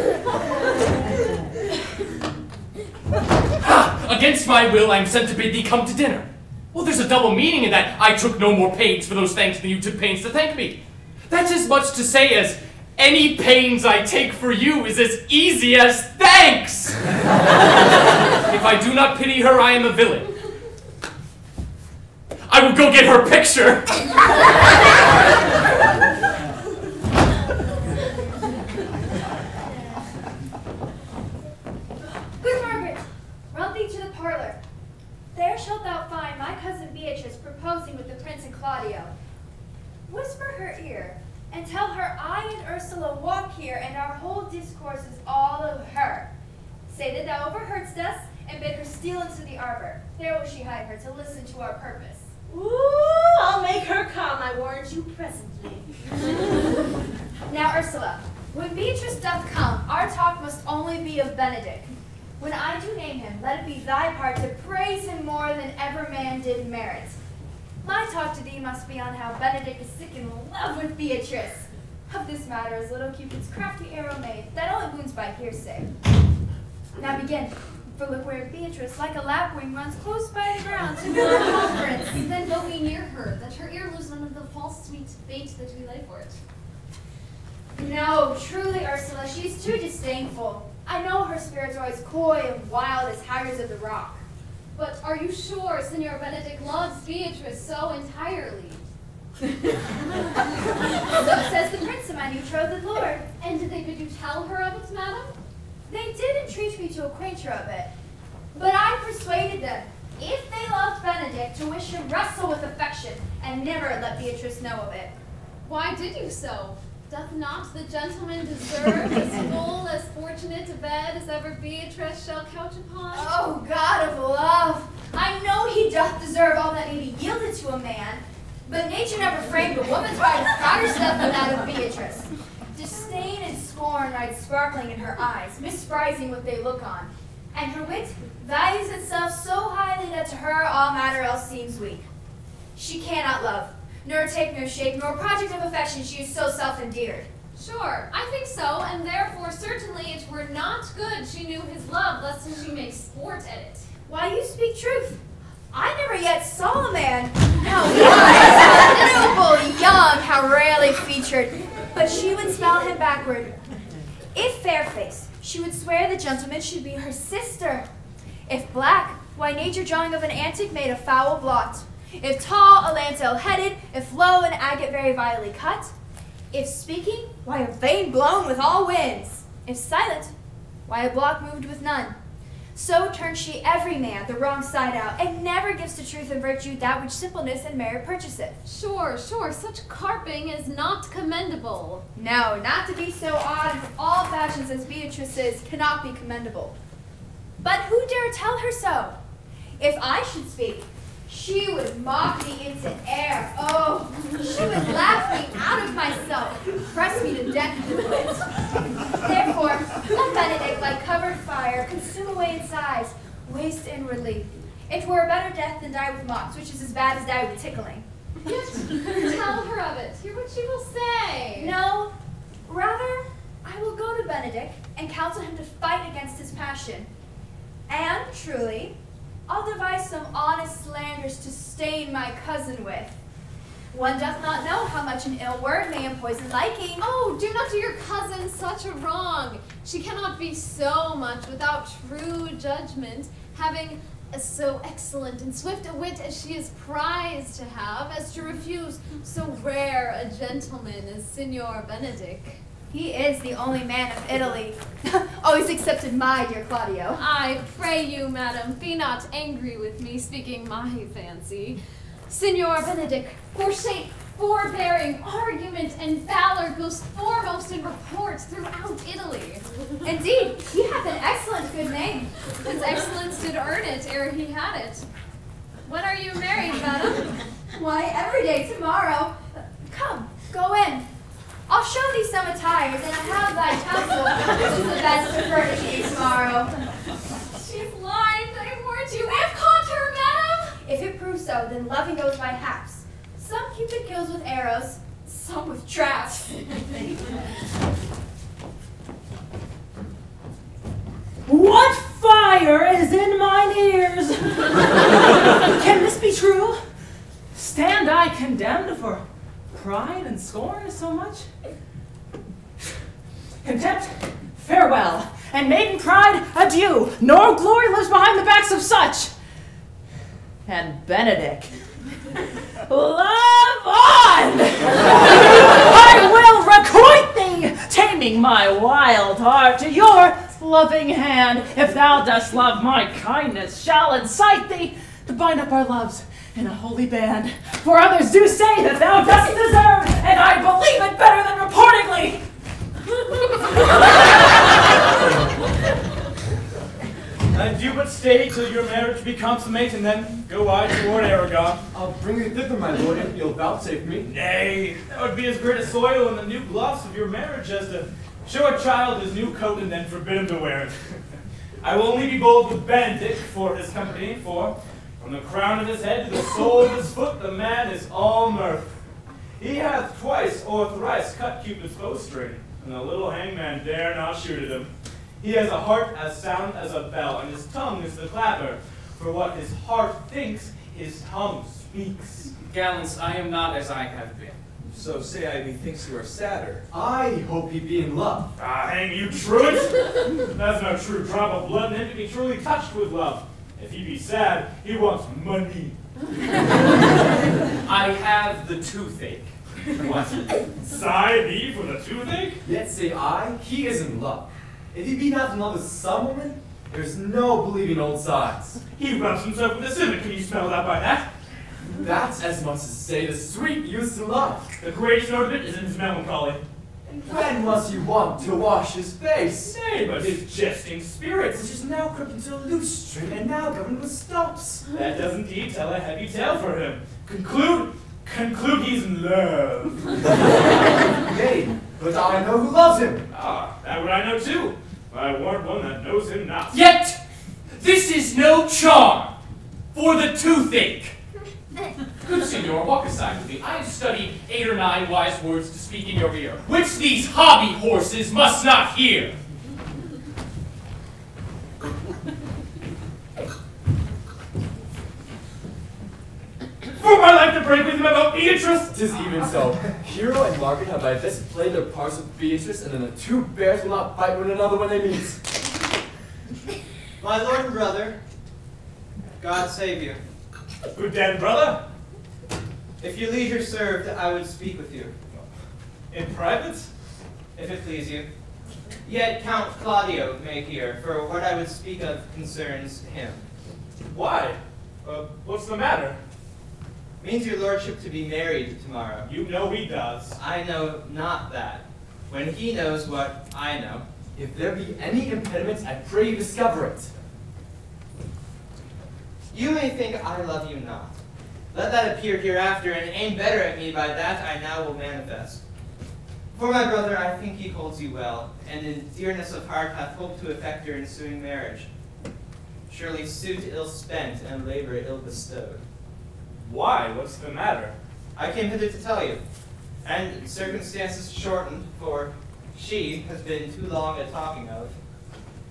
H: Ha! Against my will, I am sent to bid thee come to dinner. Well, there's a double meaning in that I took no more pains for those thanks than you took pains to thank me. That's as much to say as any pains I take for you is as easy as thanks! If I do not pity her, I am a villain. I will go get her picture!
C: Good Margaret, run thee to the parlor. There shalt thou find my cousin Beatrice proposing with the Prince and Claudio. Whisper her ear, and tell her I and Ursula walk here, and our whole discourse is all of her. Say
M: princess and bid her steal into the arbor. There will she hide her to listen to our purpose.
N: Ooh, I'll make her come, I warrant you presently.
M: Now, Ursula, when Beatrice doth come, our talk must only be of Benedick. When I do name him, let it be thy part to praise him more than ever man did merit. My talk to thee must be on how Benedick is sick in love with Beatrice. Of this matter is little Cupid's crafty arrow made, that only wounds by hearsay. Now begin, for look where Beatrice, like a lapwing, runs close by the ground to build a conference.
C: Then go we near her, that her ear lose none of the false sweet bait that we lay for it.
M: No, truly, Ursula, she's too disdainful. I know her spirit's always coy and wild as haggards of the rock.
C: But are you sure Signor Benedick loves Beatrice so entirely?
M: So says the prince of my betrothed lord.
C: And did they bid you tell her of it, madam?
M: They did entreat me to acquaint her of it. But I persuaded them, if they loved Benedick, to wish him wrestle with affection, and never let Beatrice know of it.
C: Why did you so? Doth not the gentleman deserve as full, as fortunate a bed as ever Beatrice shall couch upon?
M: Oh, God of love! I know he doth deserve all that may be yielded to a man, but nature never framed a woman's heart as prouder stuff than that of Beatrice. Disdain and scorn ride sparkling in her eyes, misprizing what they look on, and her wit values itself so highly that to her all matter else seems weak. She cannot love, nor take no shape, nor project of affection, she is so self-endeared.
C: Sure, I think so, and therefore certainly it were not good she knew his love, lest she make sport at it.
M: Why, you speak truth. I never yet saw a man, how wise, noble, young, how rarely featured, but she would spell him backward. If fair-faced, she would swear the gentleman should be her sister. If black, why nature drawing of an antic made a foul blot. If tall, a lancel-headed, if low, an agate very vilely cut. If speaking, why a vein blown with all winds. If silent, why a block moved with none. So turns she every man the wrong side out, and never gives to truth and virtue that which simpleness and merit purchaseth.
C: Sure, such carping is not commendable.
M: No, not to be so odd with all fashions as Beatrice is cannot be commendable. But who dare tell her so? If I should speak, she would mock me into air. Oh, she would laugh me out of myself, press me to death with wit. Therefore, let Benedick, like covered fire, consume away in sighs, waste inwardly. It were a better death than die with mocks, which is as bad as die with tickling.
C: Tell her of it. Hear what she will say.
M: No, rather, I will go to Benedick and counsel him to fight against his passion. And, truly, I'll devise some honest slanders to stain my cousin with. One doth not know how much an ill word may empoison liking.
C: Oh, do not do your cousin such a wrong. She cannot be so much without true judgment, having so excellent and swift a wit as she is prized to have, as to refuse so rare a gentleman as Signor Benedick.
M: He is the only man of Italy. Always excepted my dear Claudio.
C: I pray you, madam, be not angry with me, speaking my fancy. Signor Benedick, for shape, forbearing, argument, and valor goes foremost in report throughout Italy.
M: Indeed, he hath an excellent good name.
C: His excellence did earn it ere he had it. When are you married, madam?
M: Why, every day tomorrow. Come, go in. I'll show thee some attires, and I have thy counsel, which is the best to furnish thee tomorrow.
C: She's lying, I warrant you. I have caught her, madam!
M: If it proves so, then loving goes by halves. Some Cupid kills with arrows, some with traps.
F: What fire is in mine ears? Can this be true? Stand I condemned for pride and scorn so much? Contempt, farewell, and maiden pride, adieu, nor glory lives behind the backs of such. And Benedick, love on! I will requite thee, taming my wild heart to your loving hand, if thou dost love my kindness, shall incite thee to bind up our loves in a holy band. For others do say that thou dost deserve, and I believe it better than reportingly.
G: And you stay till your marriage be consummate, and then go I toward Aragon.
I: I'll bring you thither, my lord, if you'll vouchsafe me.
G: Nay, that would be as great a soil in the new gloss of your marriage as to show a child his new coat and then forbid him to wear it. I will only be bold with Benedict for his company, for from the crown of his head to the sole of his foot, the man is all mirth. He hath twice or thrice cut Cupid's bowstring, and the little hangman dare not shoot at him. He has a heart as sound as a bell, and his tongue is the clapper. For what his heart thinks, his tongue speaks.
H: Gallants, I am not as I have been.
K: So say I methinks you are sadder.
I: I hope he be in love.
G: Ah, hang you, truant! That's no true drop of blood in him to be truly touched with love. If he be sad, he wants money.
H: I have the toothache.
G: What? Sigh thee for the toothache?
I: Yet say I, he is in love. If he be not in love with some woman, there's no believing old sides.
G: He rubs himself with a civet. Can you smell that by that?
I: That's as much as to say the sweet used to love.
G: The greatest note of it is in his melancholy.
I: And when was he wont to wash his face?
G: Nay, but his jesting spirits.
I: Which is now crooked into a loose string and now governed with stops.
G: That does indeed tell a heavy tale for him. Conclude he's in love.
I: Yea, but I know who loves him.
G: Ah, that would I know too. I warrant one that knows him not.
H: Yet, this is no charm for the toothache. Good Signor, walk aside with me. I have studied 8 or 9 wise words to speak in your ear, which these hobby horses must not hear.
G: For my life to break with him about Beatrice!
I: 'Tis even so. Hero and Margaret have by this played their parts with Beatrice, and then the two bears will not fight one another when they meet.
L: My lord and brother, God save you.
G: Good den, brother.
L: If your leisure served, I would speak with you.
G: In private?
L: If it please you. Yet Count Claudio may hear, for what I would speak of concerns him.
G: Why? What's the matter?
L: Means your lordship to be married tomorrow.
G: You know he does.
L: I know not that. When he knows what I know.
I: If there be any impediment, I pray you discover it.
L: You may think I love you not. Let that appear hereafter, and aim better at me by that I now will manifest. For my brother, I think he holds you well, and in dearness of heart hath hoped to effect your ensuing marriage. Surely suit ill spent and labor ill bestowed.
G: Why? What's the matter?
L: I came hither to tell you, and circumstances shortened, for she has been too long a talking of.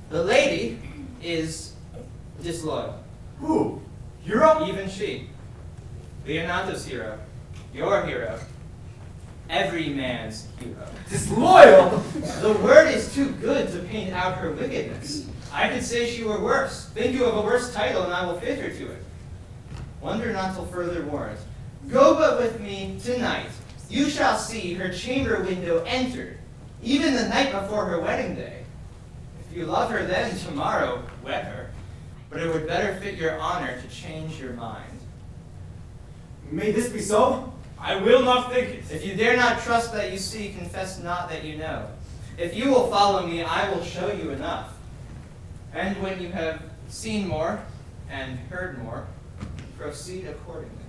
L: The lady is disloyal.
I: Who? Hero?
L: Even she. Leonato's hero. Your hero. Every man's hero.
I: Disloyal?
L: The word is too good to paint out her wickedness. I could say she were worse. Think you of a worse title, and I will fit her to it. Wonder not till further warrant. Go but with me tonight. You shall see her chamber window entered, even the night before her wedding day. If you love her then, tomorrow, wed her. But it would better fit your honor to change your mind.
I: May this be so?
G: I will not think it.
L: If you dare not trust that you see, confess not that you know. If you will follow me, I will show you enough. And when you have seen more and heard more, proceed accordingly.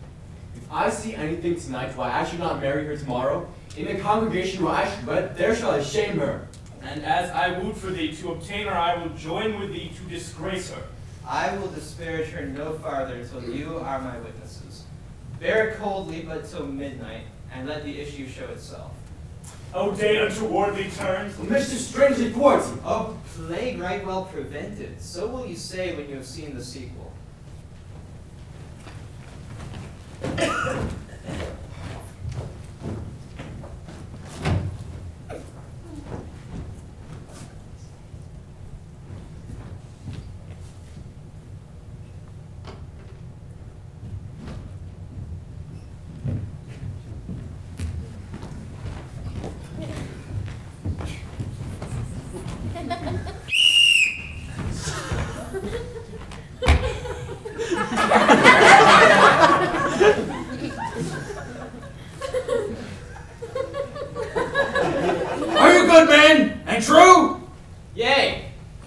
I: If I see anything tonight why I should not marry her tomorrow, in the congregation where I should wed, there shall I shame her.
G: And as I wooed for thee to obtain her, I will join with thee to disgrace her.
L: I will disparage her no farther till you are my witnesses. Bear it coldly but till midnight, and let the issue show itself.
G: O day untoward thee turns.
I: The mischief strangely thwarts you.
L: Oh, plague right well prevented. So will you say when you have seen the sequel.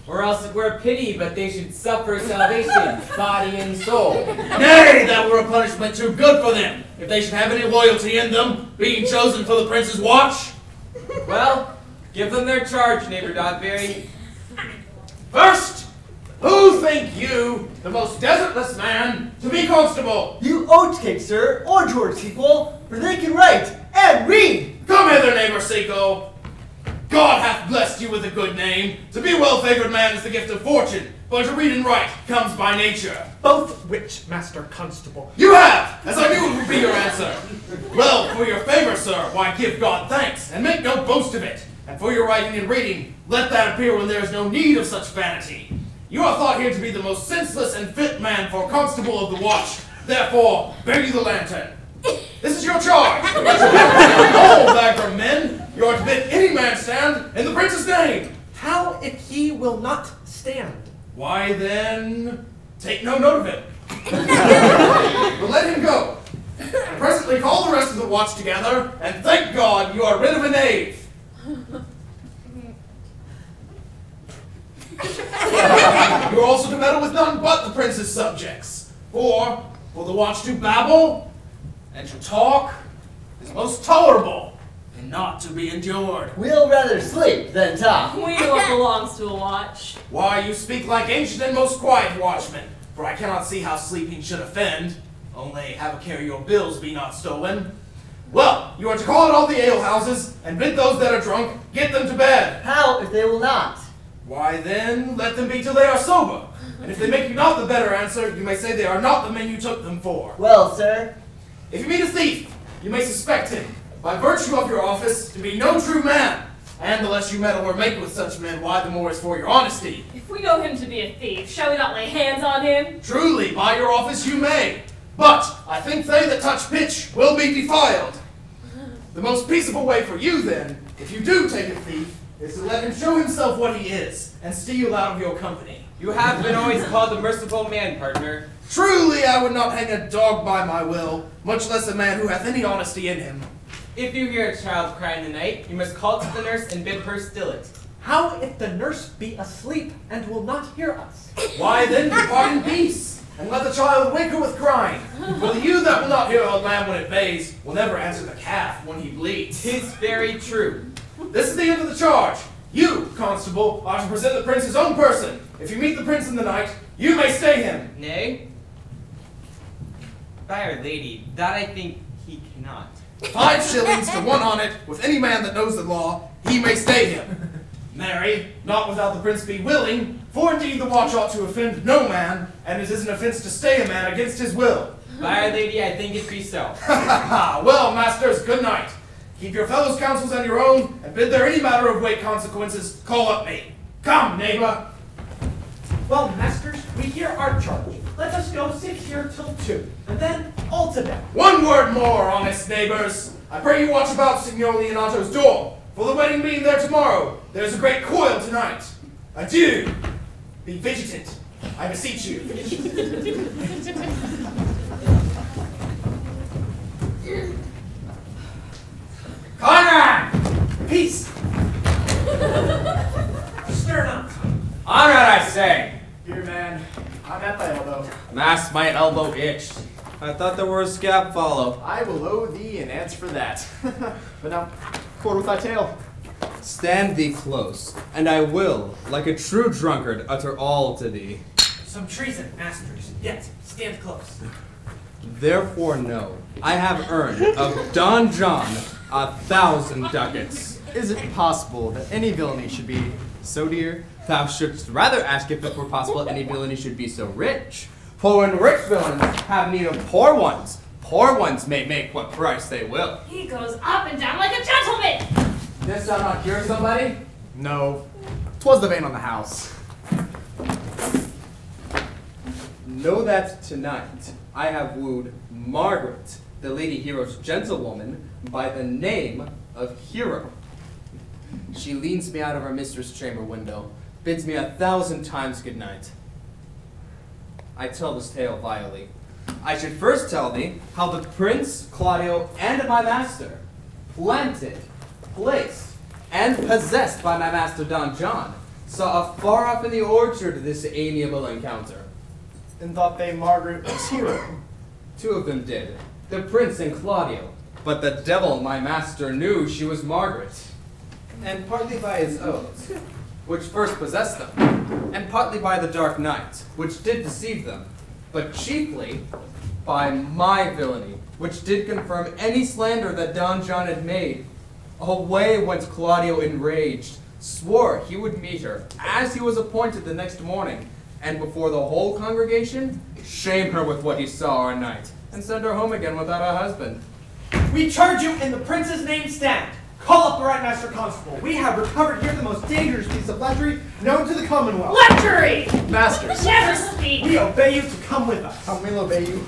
A: Or else it were a pity, but they should suffer salvation, body and soul.
O: Nay, that were a punishment too good for them, if they should have any loyalty in them, being chosen for the prince's watch.
A: Well, give them their charge, neighbor Dogberry.
O: First, who think you, the most desertless man, to be constable?
P: You oatcake, sir, or George Sequel, for they can write and read.
O: Come hither, neighbor Seco. God hath blessed you with a good name. To be a well-favored man is the gift of fortune, but to read and write comes by nature.
J: Both which, Master Constable?
O: You have, as I knew it would be your answer. Well, for your favor, sir, why give God thanks, and make no boast of it. And for your writing and reading, let that appear when there is no need of such vanity. You are thought here to be the most senseless and fit man for constable of the watch. Therefore, bear you the lantern. This is your charge. All Vagram men, you are to bid any man stand in the prince's name.
J: How if he will not stand?
O: Why then, take no note of it. But let him go. And presently call the rest of the watch together, and thank God you are rid of a knave. You are also to meddle with none but the prince's subjects. For the watch to babble and to talk is most tolerable and not to be endured.
P: We'll rather sleep than talk.
N: We know what belongs to a watch.
O: Why, you speak like ancient and most quiet watchmen, for I cannot see how sleeping should offend. Only have a care your bills be not stolen. Well, you are to call at all the alehouses, and bid those that are drunk get them to bed.
P: How if they will not?
O: Why then, let them be till they are sober. And if they make you not the better answer, you may say they are not the men you took them for.
P: Well, sir.
O: If you meet a thief, you may suspect him, by virtue of your office, to be no true man. And the less you meddle or make with such men, why the more is for your honesty.
N: If we know him to be a thief, shall we not lay hands on him?
O: Truly, by your office you may. But I think they that touch pitch will be defiled. The most peaceable way for you, then, if you do take a thief, is to let him show himself what he is, and steal out of your company.
A: You have been always called the merciful man, partner.
O: Truly, I would not hang a dog by my will, much less a man who hath any honesty in him.
A: If you hear a child cry in the night, you must call to the nurse and bid her still it.
J: How if the nurse be asleep and will not hear us?
O: Why then depart in peace, and let the child wake her with crying. For the ewe that will not hear a lamb when it bays, will never answer the calf when he bleats.
A: 'Tis very true.
O: This is the end of the charge. You, constable, are to present the prince his own person. If you meet the prince in the night, you may stay him.
A: Nay? By Our Lady, that I think he cannot.
O: 5 shillings to 1 on it, with any man that knows the law, he may stay him. Marry, not without the prince be willing, for indeed the watch ought to offend no man, and it is an offense to stay a man against his will.
A: By Our Lady, I think it be so.
O: Well, masters, good night. Keep your fellows' counsels and your own, and bid there any matter of weight consequences, call up me. Come, neighbor.
J: Well, masters, we hear our charge. Let us go sit here till 2, and then all to bed.
O: One word more, honest neighbors. I pray you watch about Signor Leonato's door, for the wedding being there tomorrow, there's a great coil tonight. Adieu. Be vigilant, I beseech you. Conrad!
G: Peace! Stir not.
A: Conrad, I say!
J: Here, man. I'm at thy elbow.
A: Mass, my elbow itched. I thought there were a scab follow.
J: I will owe thee an answer for that. But now, forward with thy tale.
K: Stand thee close, and I will, like a true drunkard, utter all to thee.
G: Some treason, masters. Yet, stand close.
K: Therefore know, I have earned of Don John 1,000 ducats.
J: Is it possible that any villainy should be so dear?
K: Thou shouldst rather ask if it were possible any villainy should be so rich. For when rich villains have need of poor ones may make what price they will.
N: He goes up and down like a gentleman.
A: Dost thou not hear somebody?
J: No. 'Twas the vein on the house.
K: Know that tonight I have wooed Margaret, the Lady Hero's gentlewoman, by the name of Hero. She leans me out of her mistress' chamber window, bids me 1,000 times good night. I tell this tale vilely. I should first tell thee how the Prince, Claudio, and my master, planted, placed, and possessed by my master Don John, saw afar off in the orchard this amiable encounter.
J: And thought they Margaret was hero.
K: Two of them did, the prince and Claudio. But the devil, my master, knew she was Margaret. And partly by his oaths, which first possessed them, and partly by the dark night, which did deceive them, but chiefly by my villainy, which did confirm any slander that Don John had made. Away went Claudio enraged, swore he would meet her, as he was appointed the next morning, and before the whole congregation, shame her with what he saw our night, and send her home again without a husband.
P: We charge you in the prince's name stand. Call up the right master constable. We have recovered here the most dangerous piece of lechery known to the Commonwealth.
F: Lechery!
P: Masters,
F: Never speak!
P: we obey you to come with us.
J: Come, we'll obey you.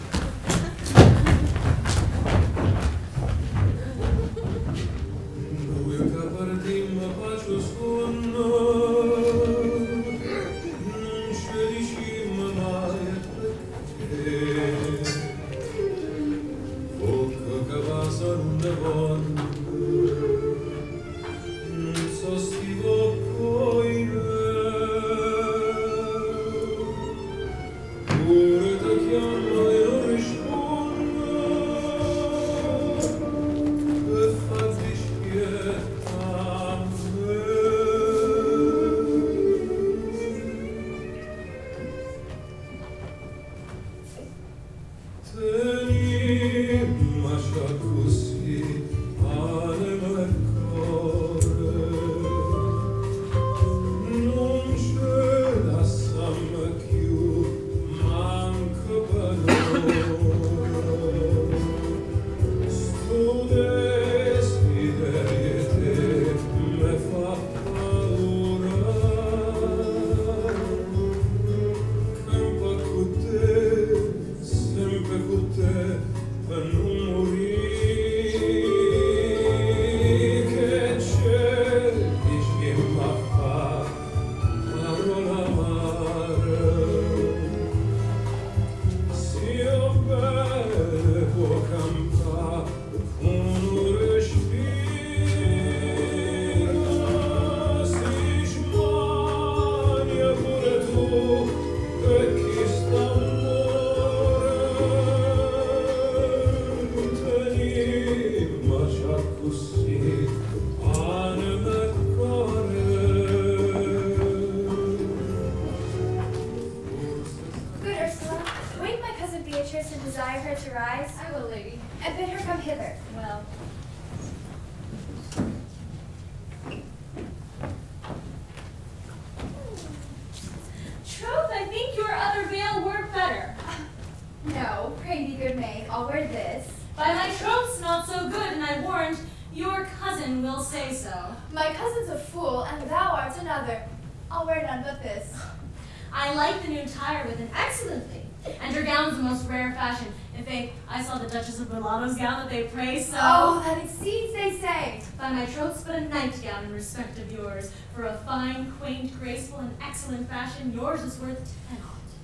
C: Fashion, yours is worth 10.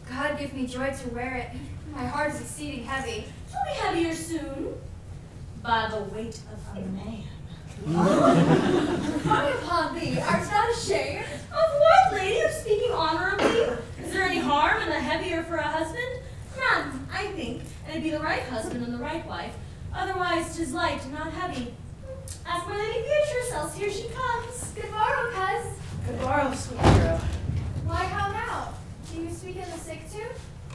C: God give me joy to wear it. My heart is exceeding heavy.
N: It'll be heavier soon. By the weight of a man.
C: Fie upon thee, art thou ashamed?
N: Of what, lady? Of speaking honorably? Is there any harm in the heavier for a husband? None, I think. And it'd be the right husband and the right wife. Otherwise, 'tis light, not heavy. Ask my lady Beatrice, else here she comes.
C: Good morrow, cuz.
F: Good morrow, sweet hero.
C: Why, how now? Do you speak in the sick tune?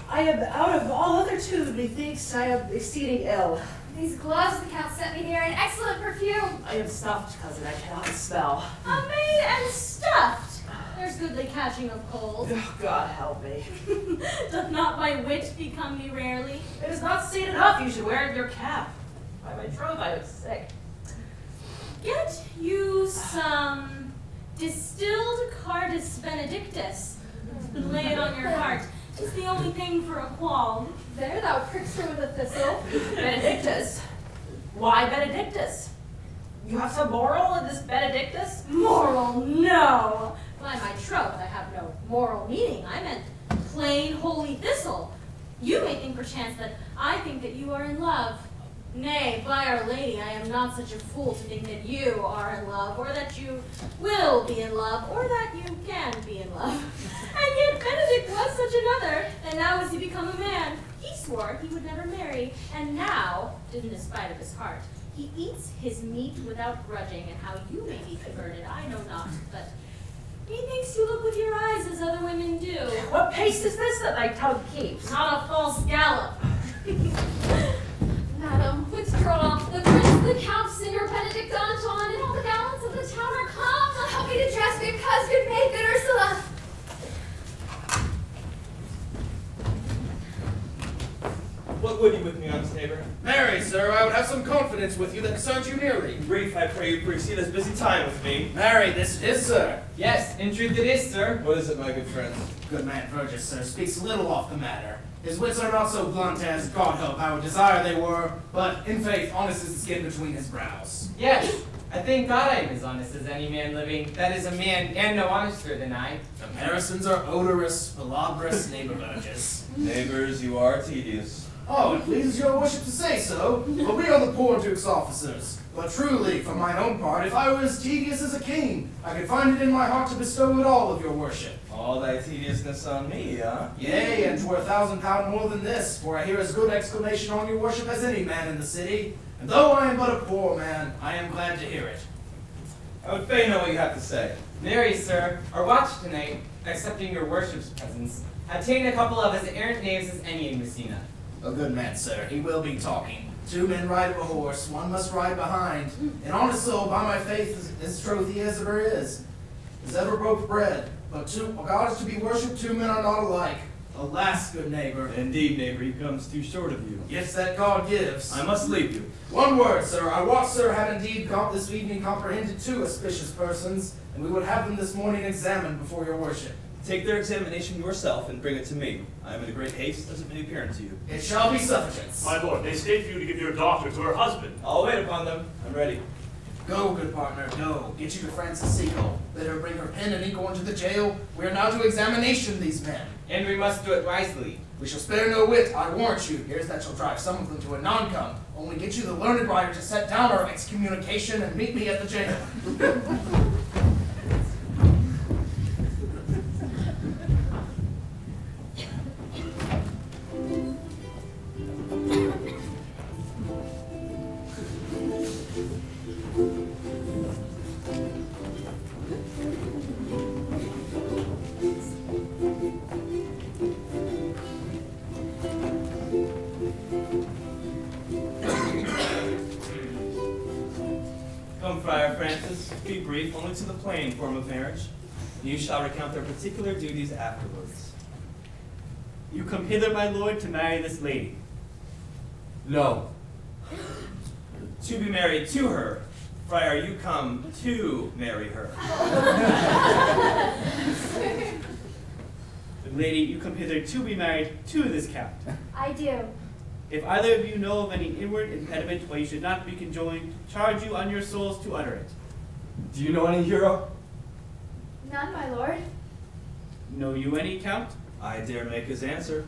F: I am out of all other tune, methinks I am exceeding ill.
C: These gloves the Count sent me here, an excellent perfume.
F: I am stuffed, cousin, I cannot smell.
N: A maid and stuffed. There's goodly catching of cold.
F: Oh, God help me.
N: Doth not my wit become me rarely?
F: It is not seen enough you should wear your cap. By my troth, I am sick.
N: Get you some distilled Cardus Benedictus. Lay it on your heart. 'Tis the only thing for a qualm.
C: There thou prickst her with a thistle.
F: Benedictus? Why Benedictus? You have some moral in this Benedictus?
N: Moral, no. By my troth, I have no moral meaning. I meant plain holy thistle. You may think perchance that I think that you are in love. Nay, by Our Lady, I am not such a fool to think that you are in love, or that you will be in love, or that you can be in love. And yet Benedict was such another, and now as he become a man, he swore he would never marry, and now, in despite of his heart, he eats his meat without grudging, and how you may be converted, I know not, but methinks you look with your eyes as other women do.
F: What pace is this that thy tongue keeps?
N: Not a false gallop.
C: Madam, withdraw. The prince, the count, Signor Benedict Anton, and all the gallants of the town are come. Help me to dress me, because good maid, good Ursula.
D: What would you with me, honest neighbor?
O: Marry, sir, I would have some confidence with you that concerns you nearly.
D: Brief, I pray you, for you see this busy time with me.
O: Marry, this is, sir.
A: Yes, in truth it is, sir.
D: What is it, my good friend?
O: Good man Verges, sir, speaks little off the matter. His wits are not so blunt as, God help, I would desire they were, but in faith, honest is the skin between his brows.
A: Yes, I thank God I am as honest as any man living. That is a man, and no honester than I.
O: Comparisons are odorous, palabrous, neighbor Verges.
D: Neighbors, you are tedious.
O: Oh, it pleases your worship to say so, but we are the poor duke's officers. But truly, for mine own part, if I were as tedious as a king, I could find it in my heart to bestow it all of your worship.
D: All thy tediousness on me, huh?
O: Yea, and 'twere 1,000 pound more than this, for I hear as good exclamation on your worship as any man in the city. And though I am but a poor man, I am glad to hear it.
D: I would fain know what you have to say.
A: Marry, sir, our watch tonight, accepting your worship's presence, had taken a couple of as errant knaves as any in Messina.
O: A good man, sir, he will be talking. 2 men ride a horse, one must ride behind. An honest soul, by my faith, as trothy as ever is ever broke bread. But God is to be worshipped, 2 men are not alike. Alas, good neighbor.
D: Indeed, neighbor, he comes too short of you.
O: Gifts that God gives.
D: I must leave you.
O: One word, sir. I wot, sir, have indeed this evening comprehended 2 auspicious persons, and we would have them this morning examined before your worship.
D: Take their examination yourself and bring it to me. I am in a great haste, as it may appear to you.
O: It shall be sufficient.
E: My lord, they stay for you to give your daughter to her husband.
D: I'll wait upon them. I'm ready.
O: Go, good partner, go. Get you to Francis Seagull. Let her bring her pen and ink into the jail. We are now to examination these men.
A: And we must do it wisely.
O: We shall spare no wit, I warrant you. Here's that shall drive some of them to a non-come. Only get you the learned writer to set down our excommunication and meet me at the jail.
D: Come, Friar Francis, be brief, only to the plain form of marriage. You shall recount their particular duties afterwards.
Q: You come hither, my lord, to marry this lady.
I: No.
D: To be married to her. Friar, you come to marry her.
Q: Lady, you come hither to be married to this count.
M: I do.
Q: If either of you know of any inward impediment why you should not be conjoined, charge you on your souls to utter it.
I: Do you know any hero?
M: None, my lord.
Q: Know you any, Count?
D: I dare make his answer.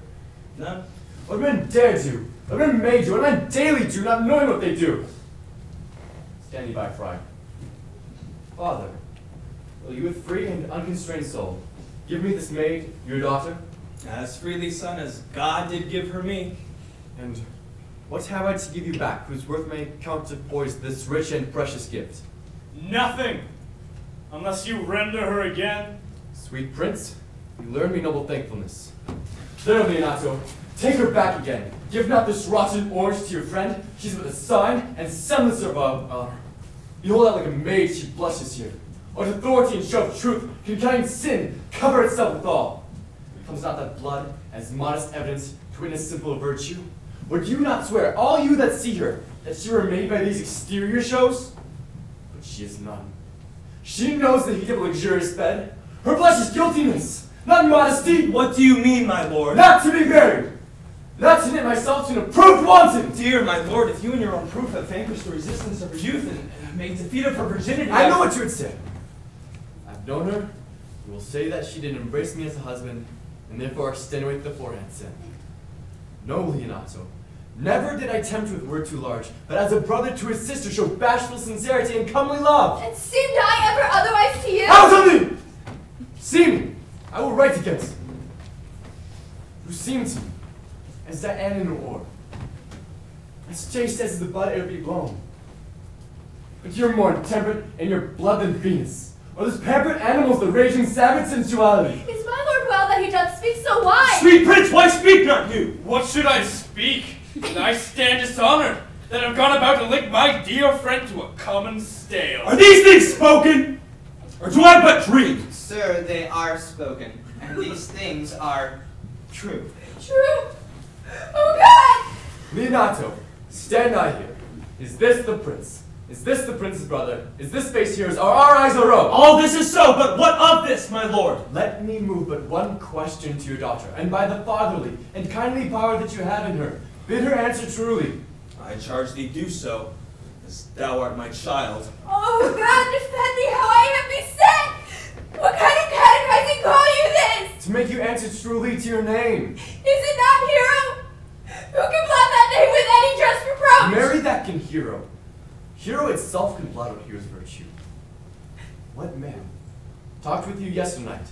D: None.
I: What men dare do? What men may do? What men daily do, not knowing what they do? Standing by, Friar. Father, will you with free and unconstrained soul give me this maid, your daughter?
D: As freely, son, as God did give her me.
I: And what have I to give you back whose worth may counterpoise this rich and precious gift?
E: Nothing, unless you render her again.
I: Sweet prince, you learn me noble thankfulness. There, Leonato, take her back again. Give not this rotten orange to your friend. She's but a sign and semblance of honor. Behold how like a maid she blushes here. What authority and show of truth can kind sin cover itself with all? Comes not that blood as modest evidence to witness simple virtue? Would you not swear, all you that see her, that she were made by these exterior shows? But she is none. She knows the heat of a luxurious bed. Her blush is guiltiness, not modesty.
D: What do you mean, my lord?
I: Not to be married! Not to knit myself to an approved wanton!
D: Dear my lord, if you and your own proof have vanquished the resistance of her youth and made defeat of her virginity...
I: I know what you would say. I've known her. You will say that she didn't embrace me as a husband, and therefore extenuate the forehand sin. No, Leonato. Never did I tempt with word too large, but as a brother to his sister show bashful sincerity and comely love.
M: And seemed I ever otherwise to you?
I: How something? See me, I will write against. Who seemed to me as Diana in a war, as chaste as the bud ere be blown. But you're more temperate in your blood than Venus, or this pampered animal's the raging savage sensuality.
M: Is my lord well that he doth speak so wide?
D: Sweet prince, why speak not you?
H: What should I speak? That I stand dishonored, that I've gone about to link my dear friend to a common stale.
D: Are these things spoken? Or do I but dream?
L: Sir, they are spoken, and these things are true.
M: True? Oh God!
I: Leonato, stand I here. Is this the prince? Is this the prince's brother? Is this face yours? Are our eyes a row?
D: All this is so, but what of this, my lord?
I: Let me move but one question to your daughter, and by the fatherly and kindly power that you have in her, bid her answer truly.
D: I charge thee do so, as thou art my child.
M: Oh God, defend me how I am beset! What kind of catechizing call you this?
I: To make you answer truly to your name.
M: Is it not Hero? Who can blot that name with any just reproach?
I: Marry that can Hero. Hero itself can blot out Hero's virtue. What man talked with you yesternight,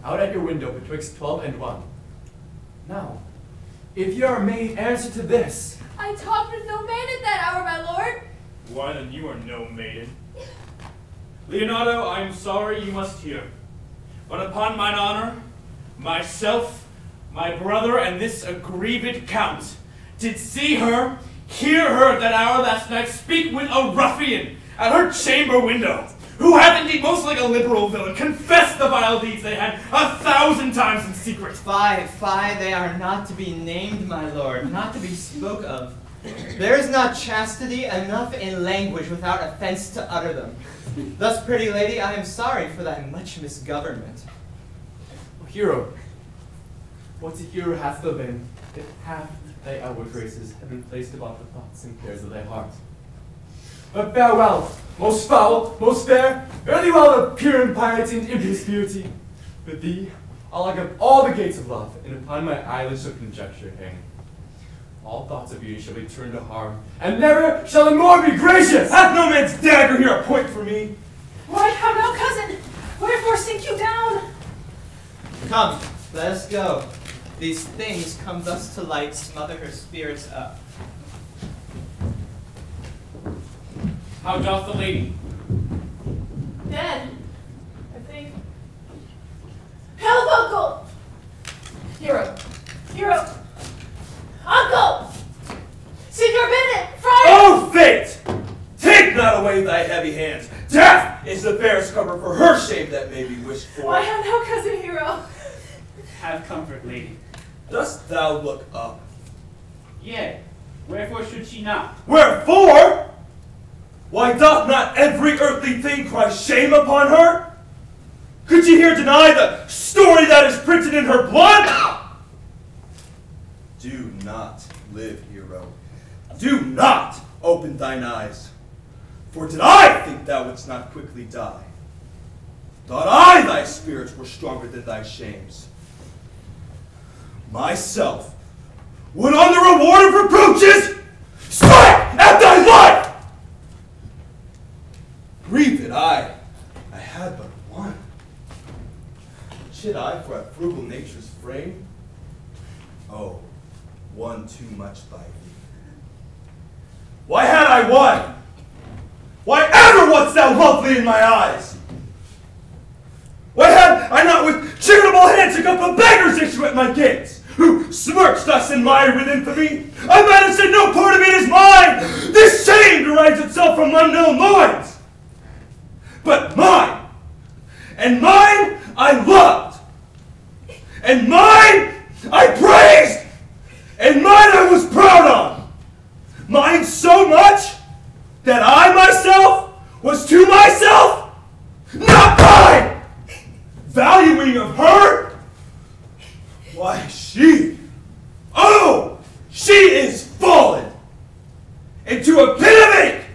I: out at your window betwixt 12 and 1? Now, if you are made, answer to this.
M: I talked with no man at that hour, my lord.
E: Why, then you are no maiden. Leonato, I am sorry you must hear. But upon mine honor, myself, my brother, and this aggrieved count did see her, hear her at that hour last night speak with a ruffian at her chamber window, who hath indeed most like a liberal villain confessed the vile deeds they had 1,000 times in secret.
L: Fie, they are not to be named, my lord, not to be spoke of. There is not chastity enough in language without offense to utter them. Thus, pretty lady, I am sorry for thy much misgovernment.
I: Hero, what a hero hast thou been, if half thy outward graces have been placed about the thoughts and cares of thy heart. But farewell, most foul, most fair, early while of pure impiety and impious beauty. With thee, I'll lock up all the gates of love, and upon my eyelids of conjecture hang. All thoughts of beauty shall be turned to harm, and never shall a more be gracious!
D: Hath no man's dagger here a point for me?
F: Why, how now, cousin? Wherefore sink you down?
L: Come, let us go. These things come thus to light, smother her spirits up.
H: How doth the lady?
F: Dead, I think. Help, uncle! Hero! Uncle! Signor Bennett! Friar!
D: Oh, fate! Take not away thy heavy hands. Death is the fairest cover for her shame that may be wished for.
F: Why, how now, cousin Hero?
Q: Have comfort, lady.
D: Dost thou look up?
Q: Yea, wherefore should she not?
D: Wherefore? Why doth not every earthly thing cry shame upon her? Could she here deny the story that is printed in her blood? Do not live, hero. Do not open thine eyes. For did I think thou wouldst not quickly die? Thought I thy spirits were stronger than thy shames. Myself would on the reward of reproaches strike at thy life! Grieve that I had but one. Chid I for a frugal nature's frame? Oh, one too much by thee. Why had I one? Why ever wast thou lovely in my eyes? Why had I not with charitable hands took up a beggar's issue at my gates, who smirched us and mired with infamy? I might have said no part of it is mine. This shame derives itself from unknown loins. But mine, and mine I loved, and mine I praised, and mine I was proud of. Mine so much that I myself was to myself not mine. Valuing of her, why she is fallen into a pit of ink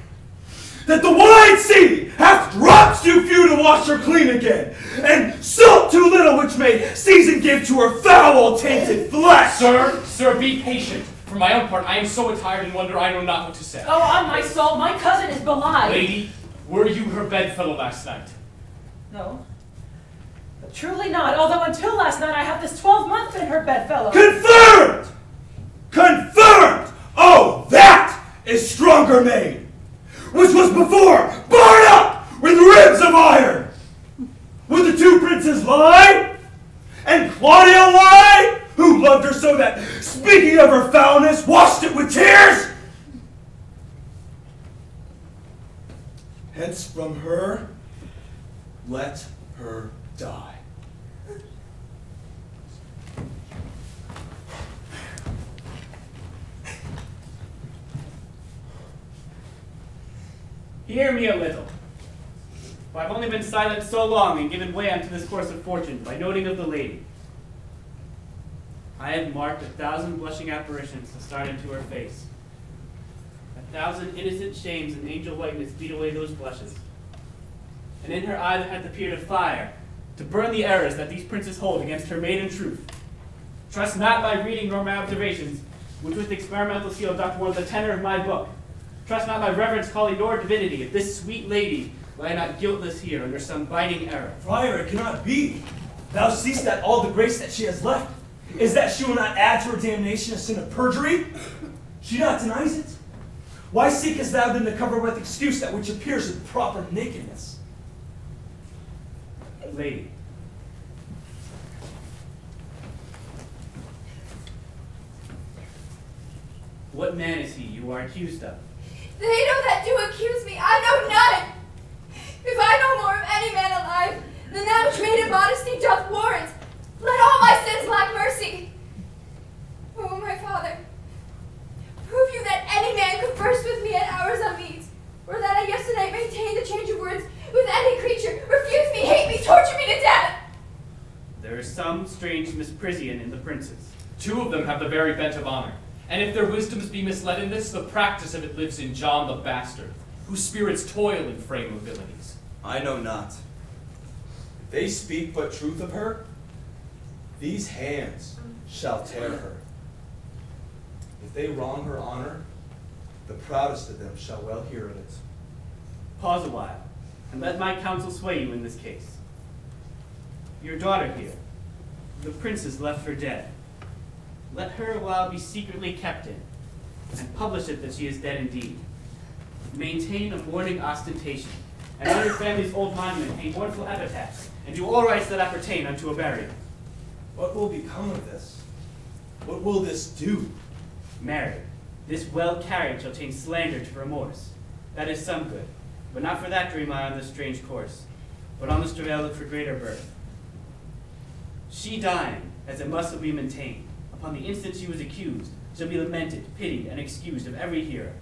D: that the wide sea hath drops too few to wash her clean again, and salt too little which may season give to her foul tainted flesh.
H: Sir, be patient. For my own part, I am so attired and wonder I know not what to say.
F: Oh, on my soul, my cousin is belied.
H: Lady, were you her bedfellow last night?
F: No. Truly not, although until last night I have this 12-month been her bedfellow.
D: Confirmed! Confirmed! Oh, that is stronger made, which was before barred up with ribs of iron. Would the two princes lie? And Claudia lie? Who loved her so that, speaking of her foulness, washed it with tears? Hence from her, let her die.
Q: Hear me a little. For I've only been silent so long and given way unto this course of fortune by noting of the lady. I have marked 1,000 blushing apparitions to start into her face. 1,000 innocent shames and angel whiteness beat away those blushes. And in her eye there hath appeared a fire to burn the errors that these princes hold against her maiden truth. Trust not my reading nor my observations, which with experimental skill doth warrant the tenor of my book. Trust not my reverence calling nor divinity, if this sweet lady lie not guiltless here under some biting error.
D: Friar, it cannot be. Thou seest that all the grace that she has left is that she will not add to her damnation a sin of perjury? She not denies it. Why seekest thou then to cover with excuse that which appears with proper nakedness?
Q: Lady, what man is he you are accused of?
M: They know that do accuse me. I know none. If I know more of any man alive than that which maiden modesty doth warrant, let all my sins lack mercy. Oh, my father, prove you that any man conversed with me at hours unmeet, or that I yesterday maintained the change of words with any creature, refuse me, hate me, torture me to death.
Q: There is some strange misprision in the princes.
H: 2 of them have the very bent of honor. And if their wisdoms be misled in this, the practice of it lives in John the Bastard, whose spirits toil in frame of villainies.
D: I know not. If they speak but truth of her, these hands shall tear her. If they wrong her honor, the proudest of them shall well hear of it.
Q: Pause a while, and let my counsel sway you in this case. Your daughter here, the princess left for dead. Let her awhile be secretly kept in, and publish it that she is dead indeed. Maintain a mourning ostentation, and on your family's old monument hang mournful epitaphs, and do all rites that appertain unto a burial.
D: What will become of this? What will this do?
Q: Marry, this well carried shall change slander to remorse. That is some good, but not for that dream I on this strange course, but on this travail look for greater birth. She dying, as it must be maintained, upon the instant she was accused, shall be lamented, pitied, and excused of every hearer.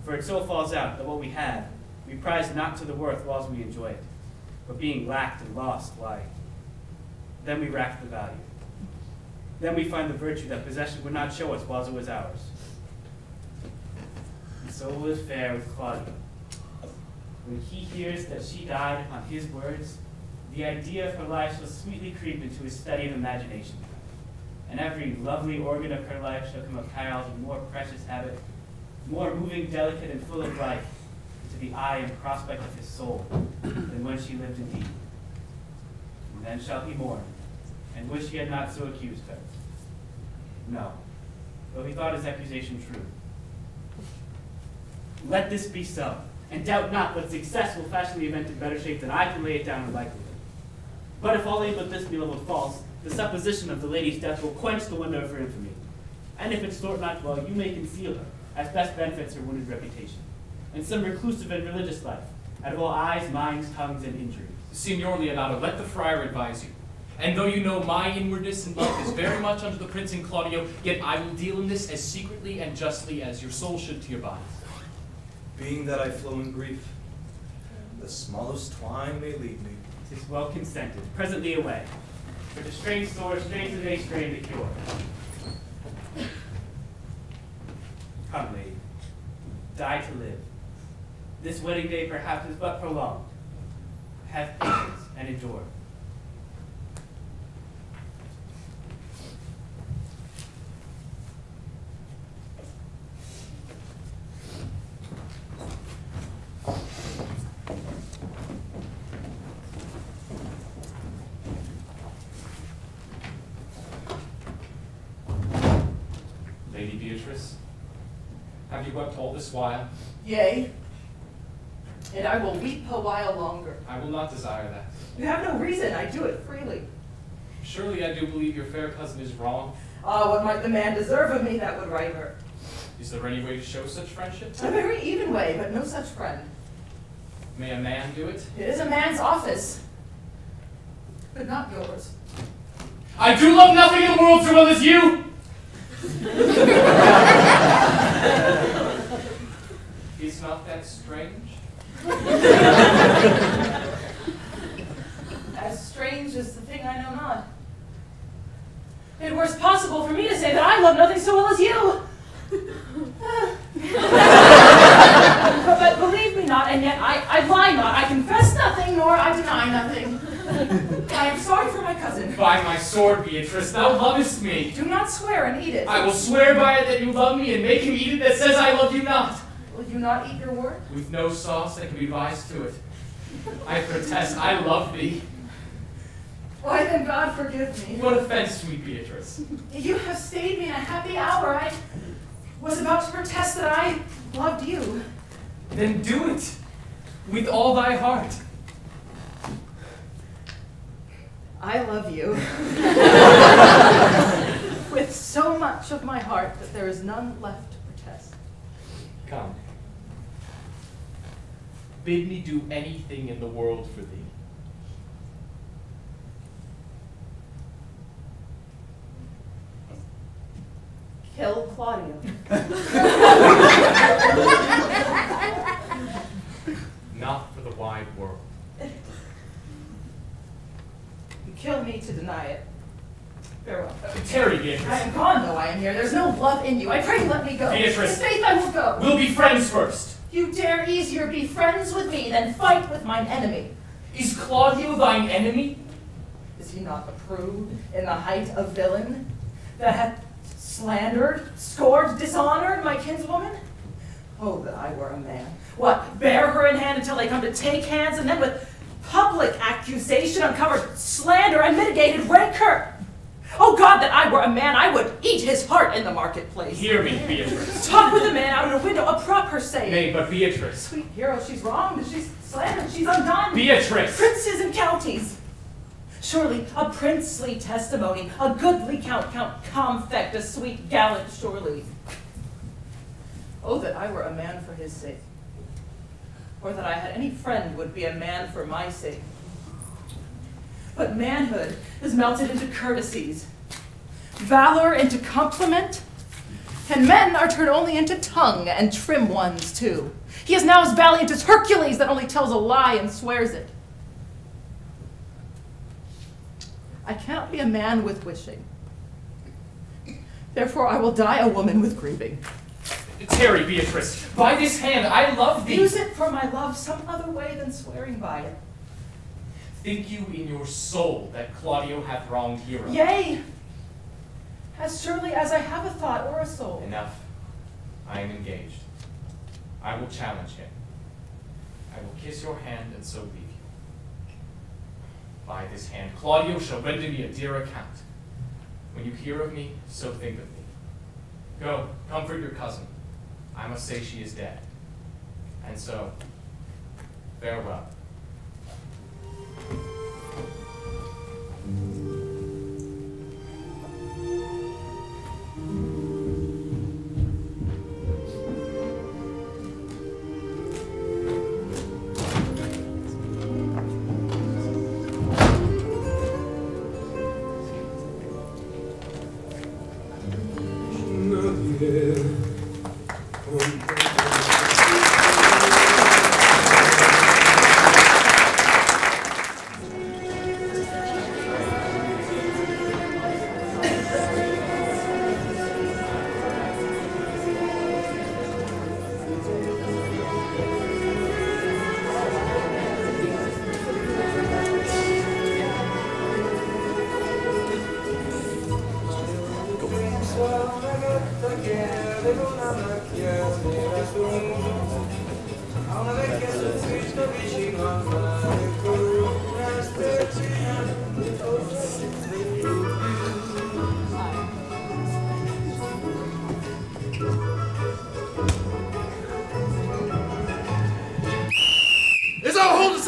Q: For it so falls out that what we have, we prize not to the worth whilst we enjoy it, but being lacked and lost, why, then we rack the value. Then we find the virtue that possession would not show us whilst it was ours. And so will it fare with Claudio. When he hears that she died upon his words, the idea of her life shall sweetly creep into his study of imagination. And every lovely organ of her life shall come a child of more precious habit, more moving, delicate, and full of life, to the eye and prospect of his soul, than when she lived indeed. And then shall he mourn, and wish he had not so accused her. No, though he thought his accusation true. Let this be so, and doubt not but success will fashion the event in better shape than I can lay it down in likelihood. But if all aim but this be leveled false, the supposition of the lady's death will quench the window of her infamy. And if it sort not well, you may conceal her, as best benefits her wounded reputation, in some reclusive and religious life, out of all eyes, minds, tongues, and injuries.
H: Signor Leonato, let the friar advise you. And though you know my inwardness and love is very much unto the prince and Claudio, yet I will deal in this as secretly and justly as your soul should to your body.
D: Being that I flow in grief, the smallest twine may lead me.
Q: 'Tis well consented. Presently away. For to strain sore, strains as they strain the cure. Come, lady. Die to live. This wedding day perhaps is but prolonged. Have patience and endure.
H: Lady Beatrice? Have you wept all this while?
F: Yea, and I will weep a while longer.
H: I will not desire that.
F: You have no reason, I do it freely.
H: Surely I do believe your fair cousin is wrong.
F: Ah, what might the man deserve of me that would right her?
H: Is there any way to show such friendship?
F: A very even way, but no such friend.
H: May a man do it?
F: It is a man's office, but not yours.
H: I do love nothing in the world so well as you! Is not that strange?
F: As strange as the thing I know not. It were possible for me to say that I love nothing so well as you. But believe me not, and yet I lie not. I confess nothing, nor I deny nothing. I am sorry for my cousin.
H: By my sword, Beatrice, thou lovest me.
F: Do not swear and eat it.
H: I will swear by it that you love me and make him eat it that says I love you not.
F: Will you not eat your word?
H: With no sauce that can be vised to it. I protest, I love thee.
F: Why then, God forgive me.
H: What offense, sweet Beatrice?
F: You have stayed me in a happy hour. I was about to protest that I loved you.
H: Then do it, with all thy heart.
F: I love you. With so much of my heart that there is none left to protest.
H: Come. Bid me do anything in the world for thee.
F: Kill Claudio.
H: Not for the wide world.
F: You kill me to deny it. Farewell.
H: Tarry, Beatrice.
F: I am gone, though I am here. There's no love in you. I pray you let me go.
H: Beatrice.
F: In faith I will go.
H: We'll be friends first.
F: You dare easier be friends with me than fight with mine enemy.
H: Is Claudio thine enemy?
F: Is he not approved in the height of villain that hath slandered, scored, dishonored my kinswoman? Oh, that I were a man. What, bear her in hand until they come to take hands, and then with public accusation, uncovered slander, and mitigated rancor? Oh God, that I were a man, I would eat his heart in the marketplace.
H: Hear me, Beatrice.
F: Talk with a man out of a window, a proper saying.
H: Nay, but Beatrice.
F: Sweet hero, she's wronged, she's slandered, she's undone.
H: Beatrice.
F: Princes and counties. Surely a princely testimony, a goodly Count Comfect, a sweet gallant surely. Oh, that I were a man for his sake, or that I had any friend would be a man for my sake. But manhood is melted into courtesies, valor into compliment, and men are turned only into tongue, and trim ones too. He is now as valiant as Hercules that only tells a lie and swears it. I cannot be a man with wishing. Therefore I will die a woman with grieving.
H: Tarry, Beatrice. By this hand I love thee.
F: Use it for my love some other way than swearing by it.
H: Think you in your soul that Claudio hath wronged Hero?
F: Yea, as surely as I have a thought or a soul.
H: Enough. I am engaged. I will challenge him. I will kiss your hand and so leave you. By this hand, Claudio shall render me a dear account. When you hear of me, so think of me. Go, comfort your cousin. I must say she is dead. And so, farewell.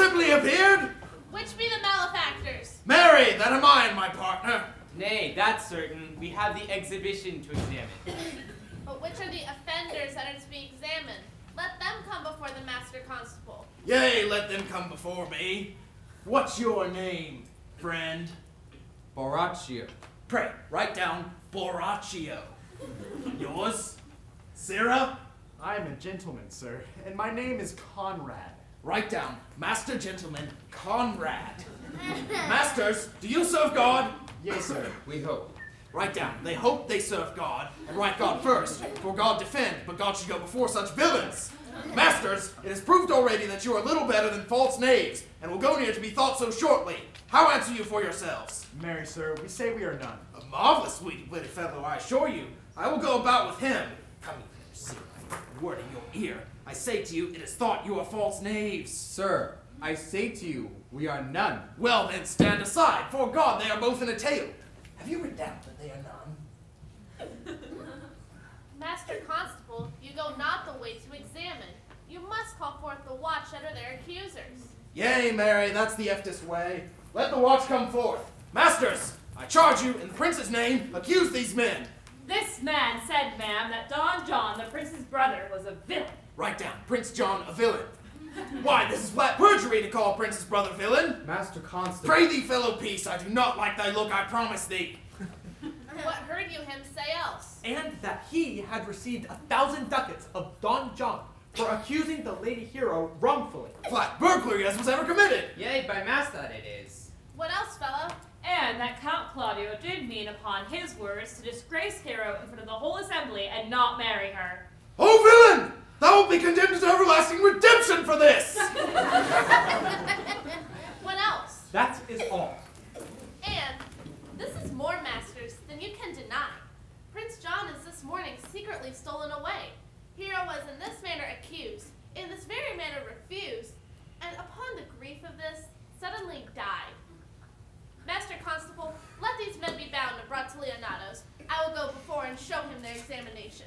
O: simply appeared?
R: Which be the malefactors?
O: Marry, that am I and my partner.
A: Nay, that's certain. We have the exhibition to examine.
R: But which are the offenders that are to be examined? Let them come before the master constable.
O: Yea, let them come before me. What's your name, friend?
K: Borachio.
O: Pray, write down Borachio. Yours? Sarah?
J: I am a gentleman, sir, and my name is Conrad.
O: Write down Master Gentleman Conrad. Masters, do you serve God?
J: Yes, sir.
K: We hope.
O: Write down, they hope they serve God, and write God first, for God defend, but God should go before such villains. Masters, it is proved already that you are little better than false knaves, and will go near to be thought so shortly. How answer you for yourselves?
J: Marry, sir, we say we are none.
O: A marvelous witty fellow, I assure you. I will go about with him. Come here, see my word in your ear. I say to you, it is thought you are false knaves.
K: Sir, I say to you, we are none.
O: Well then, stand aside. For God, they are both in a tale. Have you written down that they are none?
R: Master constable, you go not the way to examine. You must call forth the watch that are their accusers.
O: Yea, Mary, that's the eftest way. Let the watch come forth. Masters, I charge you, in the prince's name, accuse these men.
F: This man said, ma'am, that Don John, the prince's brother, was a villain.
O: Write down, Prince John, a villain. Why, this is flat perjury to call Prince's brother villain.
K: Master Constable.
O: Pray thee, fellow peace, I do not like thy look, I promise thee.
R: What heard you him say else?
P: And that he had received 1,000 ducats of Don John for accusing the lady hero wrongfully.
O: Flat burglary as was ever committed.
A: Yea, by mass that it is.
R: What else, fellow?
F: And that Count Claudio did mean upon his words to disgrace Hero in front of the whole assembly and not marry her.
O: Oh, villain! Thou wilt be condemned to everlasting redemption for this!
R: What else?
P: That is all.
R: And this is more, masters, than you can deny. Prince John is this morning secretly stolen away. Hero was in this manner accused, in this very manner refused, and upon the grief of this, suddenly died. Master Constable, let these men be bound and brought to Leonato's. I will go before and show him their examination.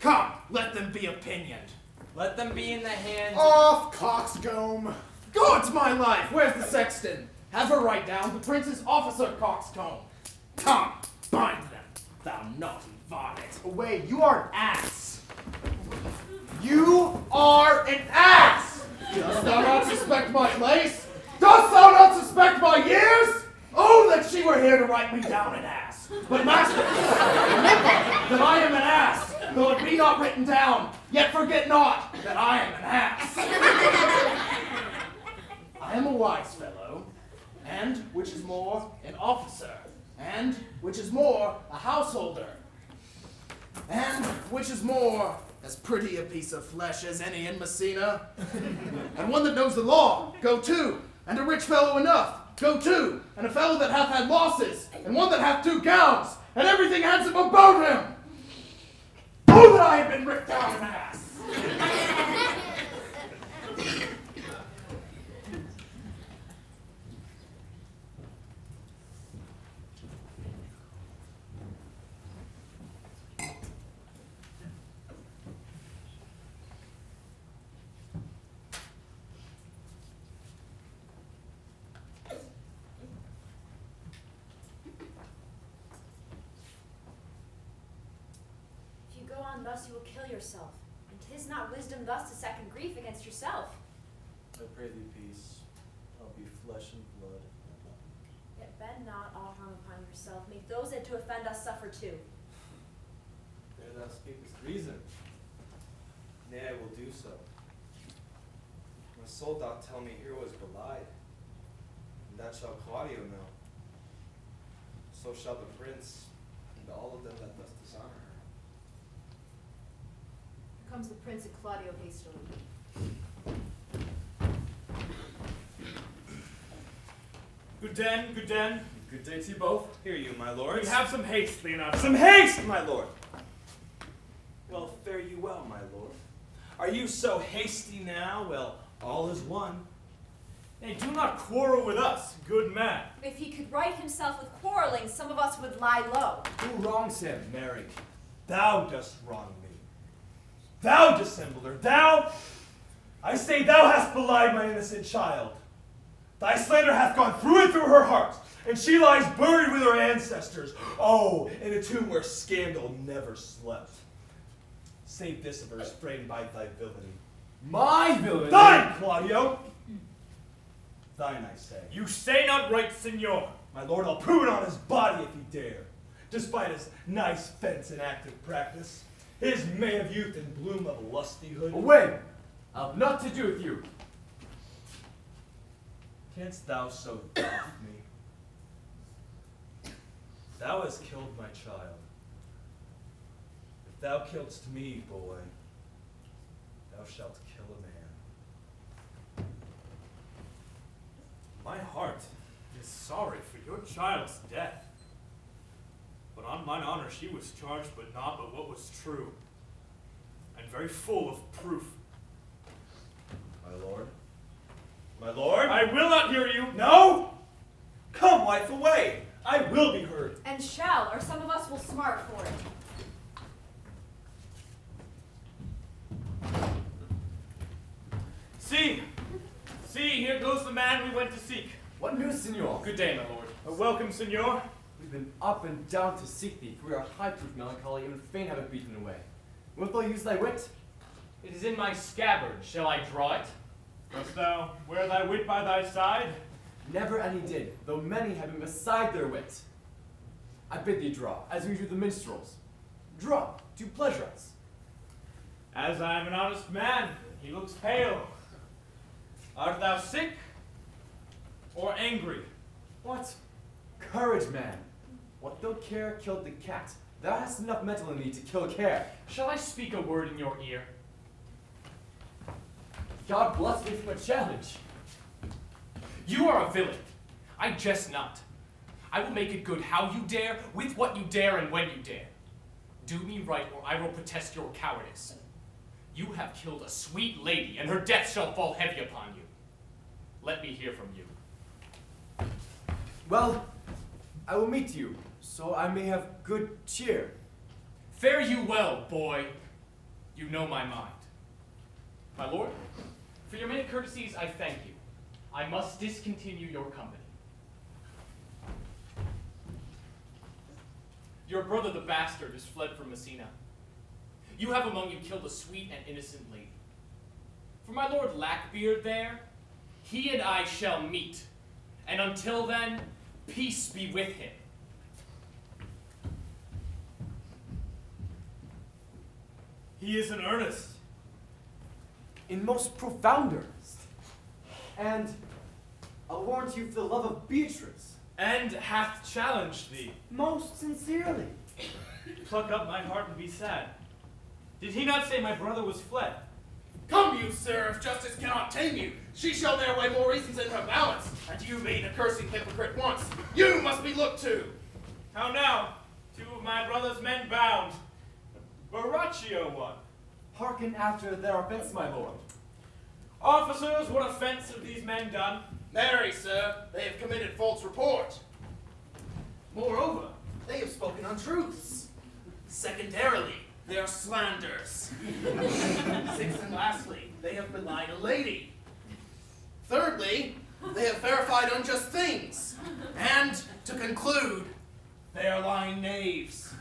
O: Come, let them be opinioned.
A: Let them be in the hands
J: Off, coxcomb!
O: God's my life! Where's the sexton? Have her write down the prince's officer coxcomb. Come, bind them, thou naughty varlet.
J: Away, you are an ass! You are an ass!
O: Dost thou not suspect my place? Dost thou not suspect my years? Oh, that she were here to write me down an ass. But master, that I am an ass, though it be not written down, yet forget not that I am an ass. I am a wise fellow, and, which is more, an officer, and, which is more, a householder, and, which is more, as pretty a piece of flesh as any in Messina, and one that knows the law, go to, and a rich fellow enough, go to, and a fellow that hath had losses, and one that hath 2 gowns, and everything handsome about him. Oh, that I have been ripped down an ass!
S: Thus you will kill yourself, and 'tis not wisdom thus to second grief against yourself.
D: I pray thee peace. I'll be flesh and blood.
S: Yet bend not all harm upon yourself. Make those that do offend us suffer too.
D: There thou speakest reason. Nay, I will do so. My soul doth tell me here was belied, and that shall Claudio know. So shall the prince, and all of them that thus dishonor her.
S: Comes the prince and Claudio hastily.
G: Good den, good den.
D: Good day to you both. Hear you, my lords.
G: We have some haste, Leonardo.
D: Some haste, my lord. Well, fare you well, my lord. Are you so hasty now? Well, all is one.
G: Nay, do not quarrel with us, good man.
S: If he could right himself with quarreling, some of us would lie low.
D: Who wrongs him, Mary? Thou dost wrong me. Thou dissembler, thou! I say thou hast belied my innocent child. Thy slander hath gone through and through her heart, and she lies buried with her ancestors. Oh, in a tomb where scandal never slept. Save this of her is framed by thy villainy.
I: My villainy?
D: Thine, Claudio! Thine, I say.
E: You say not right, senor.
D: My lord, I'll prove it on his body if he dare. Despite his nice fence and active practice, his May of youth and bloom of lustihood.
I: Away! I'll have naught to do with you.
D: Canst thou so doff me? Thou hast killed my child. If thou kill'st me, boy, thou shalt kill a man.
E: My heart is sorry for your child's death. But on mine honor she was charged but not but what was true, and very full of proof.
D: My lord? My lord?
E: I will not hear you!
D: No! Come, wife, away! I will be heard.
S: And shall, or some of us will smart for it.
E: See! See, here goes the man we went to seek.
I: What news, senor?
H: Good day, my lord.
E: Welcome, senor.
I: We've been up and down to seek thee, for we are high-proof melancholy, and fain have it beaten away. Wilt thou use thy wit?
H: It is in my scabbard. Shall I draw it?
E: Dost thou wear thy wit by thy side?
I: Never any did, though many have been beside their wit. I bid thee draw, as we do the minstrels. Draw, to pleasure us.
E: As I am an honest man, he looks pale. Art thou sick or angry?
I: What? Courage, man. What though care killed the cat? Thou hast enough metal in thee to kill care.
H: Shall I speak a word in your ear?
I: God bless me from a challenge.
H: You are a villain. I jest not. I will make it good how you dare, with what you dare, and when you dare. Do me right, or I will protest your cowardice. You have killed a sweet lady, and her death shall fall heavy upon you. Let me hear from you.
I: Well, I will meet you, so I may have good cheer.
H: Fare you well, boy. You know my mind. My lord, for your many courtesies, I thank you. I must discontinue your company. Your brother the bastard is fled from Messina. You have among you killed a sweet and innocent lady. For my lord Lackbeard there, he and I shall meet, and until then, peace be with him.
E: He is in earnest.
I: In most profound earnest. And I'll warrant you for the love of Beatrice.
E: And hath challenged thee.
I: Most sincerely.
E: Pluck up my heart and be sad. Did he not say my brother was fled?
O: Come you, sir, if justice cannot tame you, she shall there weigh more reasons in her balance, and you being a cursing hypocrite once, you must be looked to.
E: How now? Two of my brother's men bound. Baraccio one.
I: Hearken after their offense, my lord.
E: Officers, what offense have these men done?
O: Marry, sir, they have committed false report. Moreover, they have spoken untruths. Secondarily, they are slanders. Sixth and lastly, they have belied a lady. Thirdly, they have verified unjust things. And, to conclude, they are lying knaves.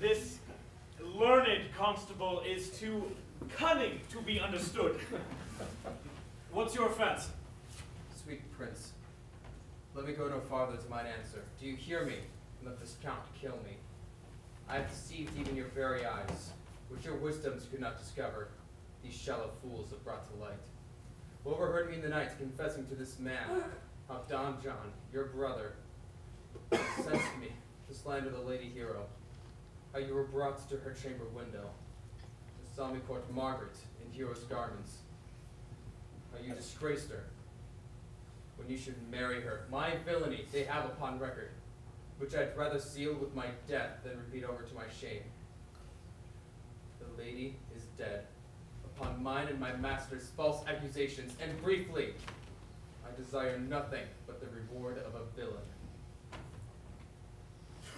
E: This learned constable is too cunning to be understood. What's your offense?
K: Sweet prince, let me go no farther to mine answer. Do you hear me? Let this count kill me. I have deceived even your very eyes, which your wisdoms could not discover. These shallow fools have brought to light. Who overheard me in the night confessing to this man, how Don John, your brother, sent me to slander the lady hero. How you were brought to her chamber window, and saw me court Margaret in hero's garments. How you disgraced her, when you should marry her. My villainy they have upon record, which I'd rather seal with my death than repeat over to my shame. The lady is dead, upon mine and my master's false accusations, and briefly, I desire nothing but the reward of a villain.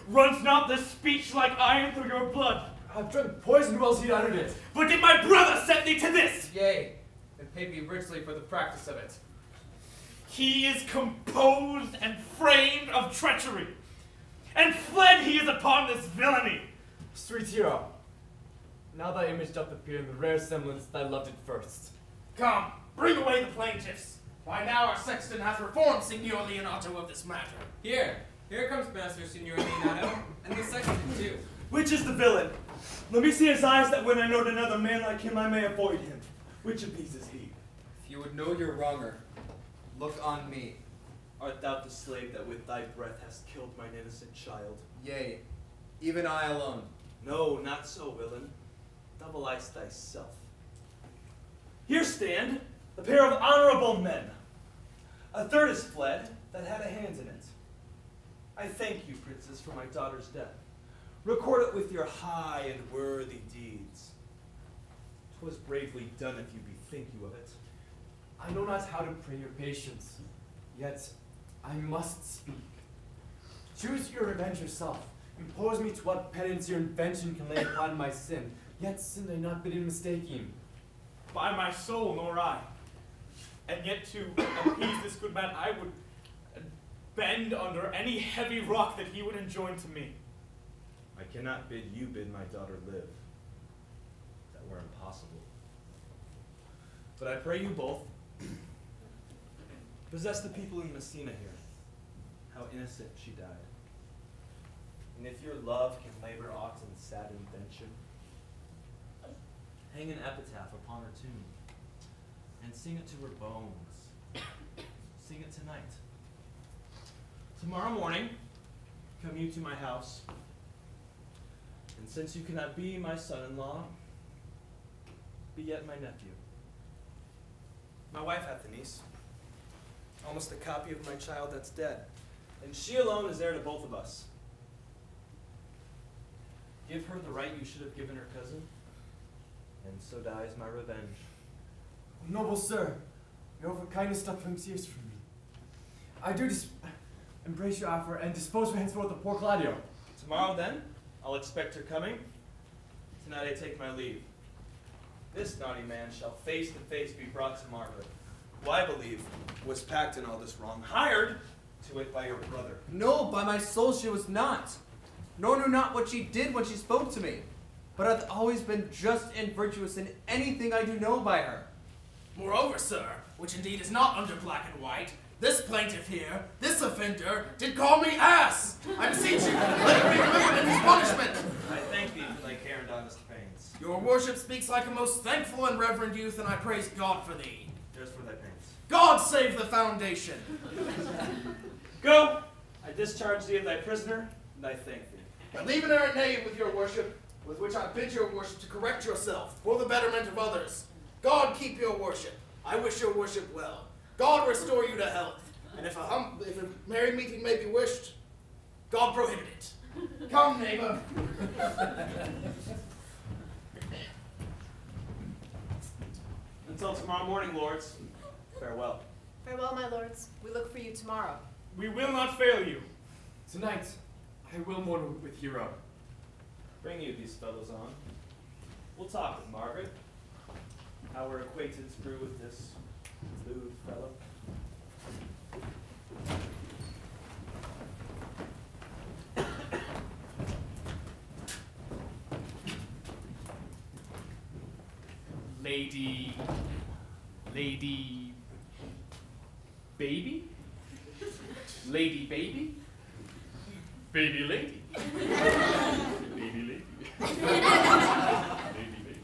E: Runs not this speech like iron through your blood?
I: I've drunk poison whilst he uttered it.
G: But did my brother send thee to this?
K: Yea, and paid me richly for the practice of it.
G: He is composed and framed of treachery, and fled he is upon this villainy.
I: Sweet hero, now thy image doth appear in the rare semblance that I loved it first.
O: Come, bring away the plaintiffs. By now our sexton hath reformed Signor Leonato of this matter.
A: Here comes Master Signor Leonato, and the sexton too.
D: Which is the villain? Let me see his eyes, that when I note another man like him, I may avoid him. Which of these is he?
K: If you would know your wronger, look on me.
D: Art thou the slave that with thy breath hast killed mine innocent child?
K: Yea, even I alone.
D: No, not so, villain. Double-ice thyself. Here stand a pair of honorable men. A third is fled that had a hand in it. I thank you, princess, for my daughter's death. Record it with your high and worthy deeds. 'Twas bravely done if you bethink you of it.
I: I know not how to pray your patience, yet I must speak. Choose your revenge yourself. Impose me to what penance your invention can lay upon my sin. Yet sin I not bid in mistaking.
G: By my soul, nor I. And yet to appease this good man, I would bend under any heavy rock that he would enjoin to me.
D: I cannot bid you bid my daughter live. That were impossible. But I pray you both, possess the people in Messina here, how innocent she died. And if your love can labor aught in sad invention, hang an epitaph upon her tomb, and sing it to her bones. Sing it tonight. Tomorrow morning, come you to my house, and since you cannot be my son-in-law, be yet my nephew. My wife hath a niece, almost a copy of my child that's dead, and she alone is heir to both of us. Give her the right you should have given her cousin, and so dies my revenge.
I: Noble sir, your overkindness doth bring tears from me. I do embrace your offer and dispose for henceforth of poor Claudio.
D: Tomorrow then, I'll expect her coming. Tonight I take my leave. This naughty man shall face to face be brought to Margaret, who I believe was packed in all this wrong, hired to it by your brother.
K: No, by my soul she was not, nor knew not what she did when she spoke to me, but hath always been just and virtuous in anything I do know by her.
O: Moreover, sir, which indeed is not under black and white, this plaintiff here, this offender, did call me ass. I beseech you, let it be remembered in his punishment.
D: I thank thee for thy care and honest pains.
O: Your worship speaks like a most thankful and reverend youth, and I praise God for thee.
D: There's for thy pains.
O: God save the foundation.
D: Go! I discharge thee of thy prisoner, and I thank thee.
O: And leave an errant knave with your worship, with which I bid your worship to correct yourself for the betterment of others. God keep your worship. I wish your worship well. God restore you to health. And if a merry meeting may be wished, God prohibit it. Come, neighbor.
D: Until tomorrow morning, lords. Farewell.
T: Farewell, my lords. We look for you tomorrow.
G: We will not fail you.
I: Tonight, I will mourn with Hero.
D: Bring you these fellows on. We'll talk with Margaret. How our acquaintance grew with this lewd fellow.
H: Lady Baby? Lady Baby? Baby Lady. Baby Lady. Lady Baby.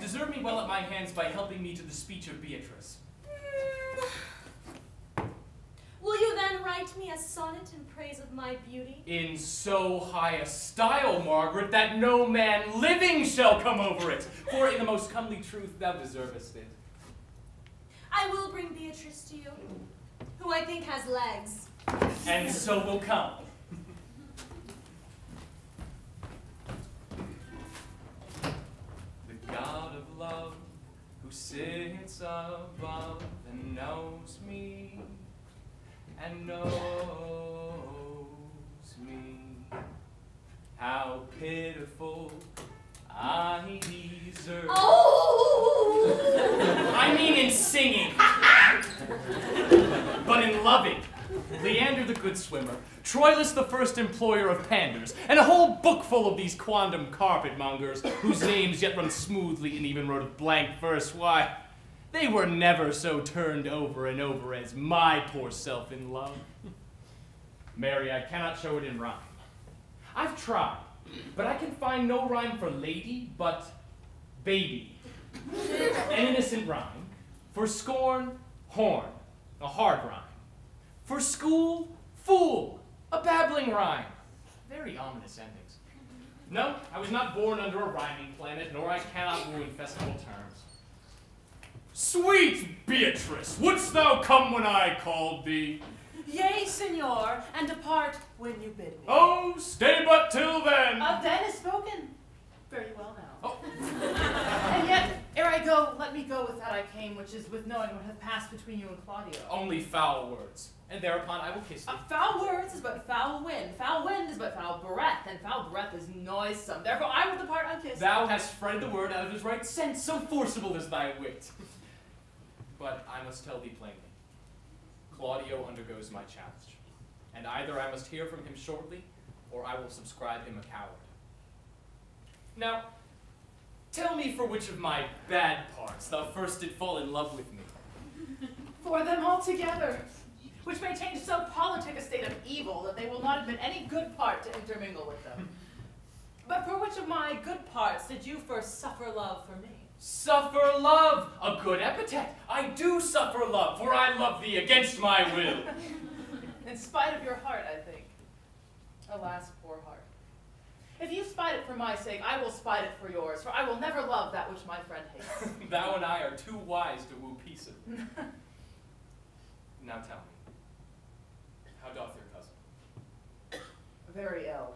H: deserve me well at my hands by helping me to the speech of Beatrice.
N: Will you then write me a sonnet in praise of my beauty?
H: In so high a style, Margaret, that no man living shall come over it. For in the most comely truth thou deservest it.
N: I will bring Beatrice to you, who I think has legs.
H: And so will come. The God of love, who sits above and knows me, and knows me. How pitiful I deserve.
N: Oh!
H: I mean in singing, but in loving. Leander the good swimmer, Troilus the first employer of panders, and a whole book full of these quondam carpetmongers, whose names yet run smoothly and even wrote of blank verse. Why, they were never so turned over and over as my poor self in love. Mary, I cannot show it in rhyme. I've tried, but I can find no rhyme for lady but baby. An innocent rhyme. For scorn, horn, a hard rhyme. For school, fool, a babbling rhyme. Very ominous endings. No, I was not born under a rhyming planet, nor I cannot woo in festival terms. Sweet Beatrice, wouldst thou come when I called thee?
F: Yea, Signor, and depart when you bid me.
H: Oh, stay but till then.
F: Then is spoken. Very well now.
H: Oh.
F: And yet, ere I go, let me go with that I came, which is with knowing what hath passed between you and Claudio.
H: Only foul words, and thereupon I will kiss thee.
F: Foul words is but foul wind. Foul wind is but foul breath, and foul breath is noisome. Therefore I will depart unkissed.
H: Thou hast spread the word out of his right sense, so forcible is thy wit. But I must tell thee plainly, Claudio undergoes my challenge, and either I must hear from him shortly, or I will subscribe him a coward. Now, tell me for which of my bad parts thou first did fall in love with me.
F: For them all together, which may change so politic a state of evil that they will not admit any good part to intermingle with them. But for which of my good parts did you first suffer love for me?
H: Suffer love! A good epithet! I do suffer love, for I love thee against my will.
F: In spite of your heart, I think. Alas, poor heart. If you spite it for my sake, I will spite it for yours, for I will never love that which my friend hates.
H: Thou and I are too wise to woo peaceably. Now tell me, how doth your cousin?
F: Very ill.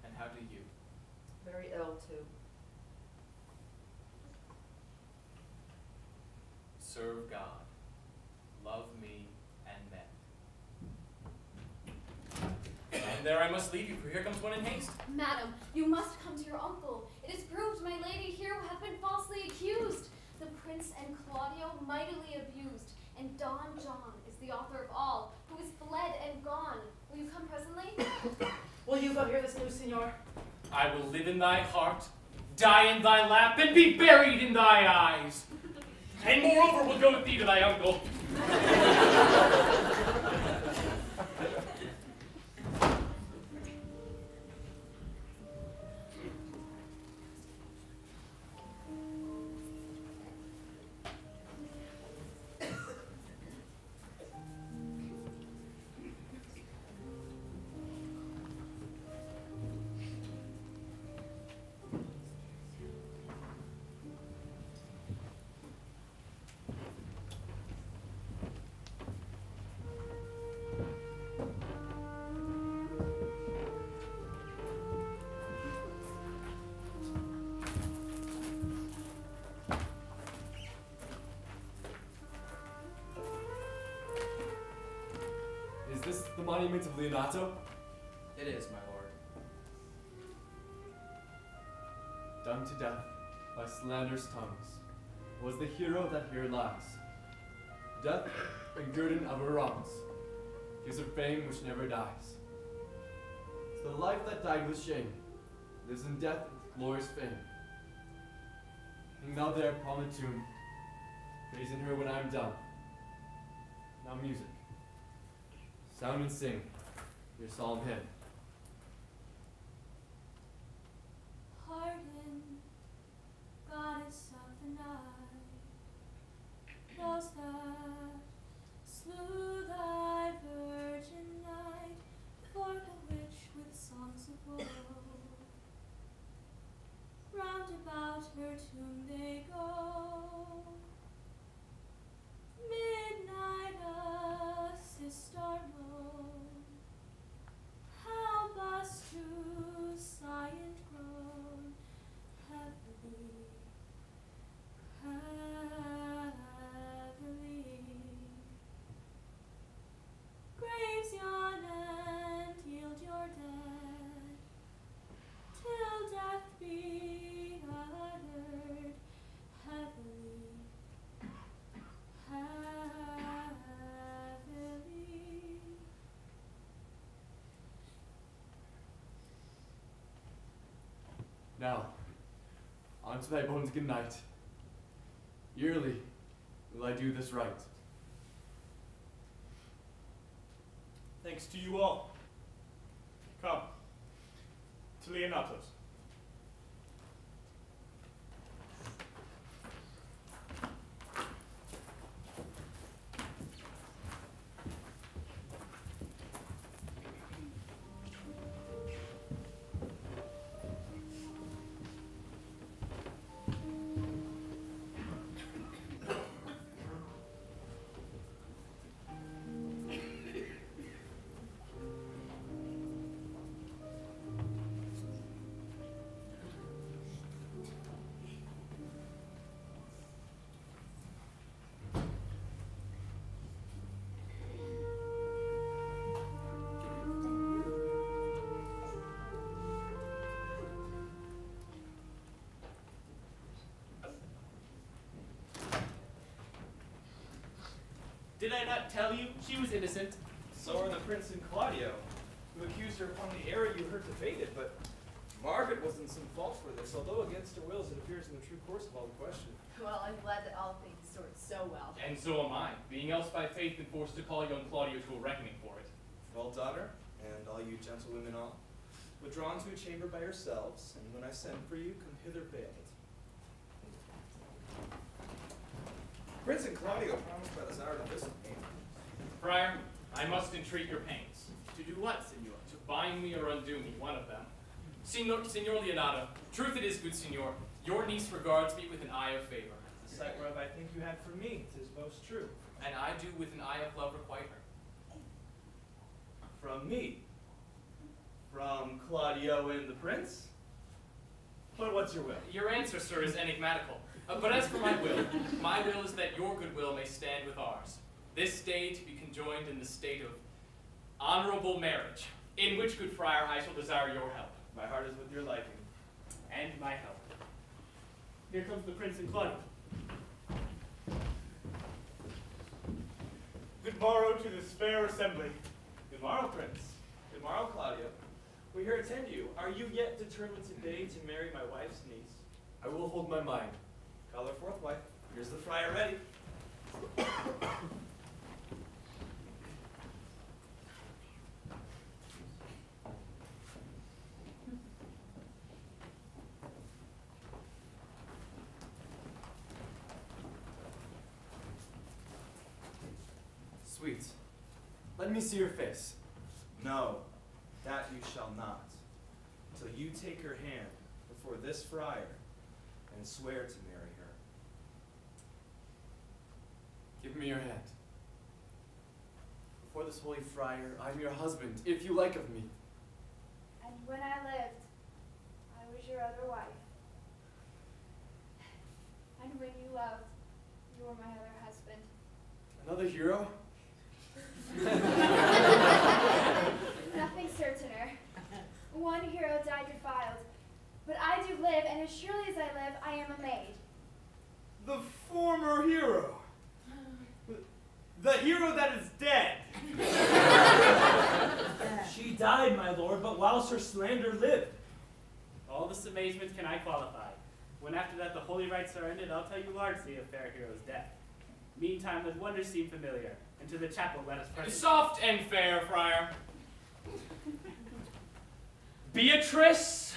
H: And how do you?
F: Very ill, too.
H: Serve God, love me, and men. And there I must leave you, for here comes one in haste.
C: Madam, you must come to your uncle. It is proved my lady here hath been falsely accused. The prince and Claudio mightily abused, and Don John is the author of all, who is fled and gone. Will you come presently?
F: Will you go hear this news, Signor?
H: I will live in thy heart, die in thy lap, and be buried in thy eyes. And moreover will go with thee to thy uncle.
U: Is this the monument of Leonato?
I: It is, my lord. Done to death by slanderous tongues was the hero that here lies. Death and guerdon of her wrongs gives her fame which never dies. So the life that died with shame lives in death with glorious fame. Hang thou there upon the tomb, praising her when I am done. Now music. Sound and sing your solemn hymn.
N: Pardon, God
U: Now, on to thy bones good night. Yearly will I do this right.
E: Thanks to you all. Come to Leonato's.
H: Did I not tell you she was innocent?
D: So are the Prince and Claudio, who accused her upon the error you heard debated, but Margaret was in some fault for this, although against her wills it appears in the true course of all the question.
T: Well, I'm glad that all things sorted so well.
H: And so am I, being else by faith and forced to call young Claudio to a reckoning for it.
D: Well, daughter, and all you gentlewomen all, withdrawn to a chamber by yourselves, and when I send for you, come hither veiled. Prince and Claudio promised by the Tsar to visit me.
H: Friar, I must entreat your pains. To do what, Signor? To bind me or undo me, one of them. Signor Leonato, truth it is, good Signor, your niece regards me with an eye of favor.
D: The sight whereof I think you had for me, 'tis most true.
H: And I do with an eye of love requite her.
D: From me? From Claudio and the Prince? But what's your will?
H: Your answer, sir, is enigmatical. But as for my will is that your goodwill may stand with ours. This day to be conjoined in the state of honorable marriage, in which, good friar, I shall desire your help.
D: My heart is with your liking.
H: And my help. Here comes the Prince and Claudio.
D: Good morrow to this fair assembly. Good morrow, Prince. Good morrow, Claudio. We here attend you. Are you yet determined today to marry my wife's niece?
U: I will hold my mind.
D: Call her forth, wife. Here's the friar ready.
U: Sweet, let me see your face.
D: No, that you shall not, till you take her hand before this friar and swear to marry her.
U: Give me your hand. Before this holy friar, I'm your husband, if you like of me.
M: And when I lived, I was your other wife. And when you loved, you were my other husband.
U: Another hero?
M: Nothing certainer. One hero died defiled, but I do live, and as surely as I live, I am a maid.
G: The former hero. The hero that is dead.
D: She died, my lord, but whilst her slander lived.
Q: All this amazement can I qualify. When after that the holy rites are ended, I'll tell you largely of fair hero's death. Meantime, let wonders seem familiar, and to the chapel let us pray.
H: Soft and fair, friar. Beatrice!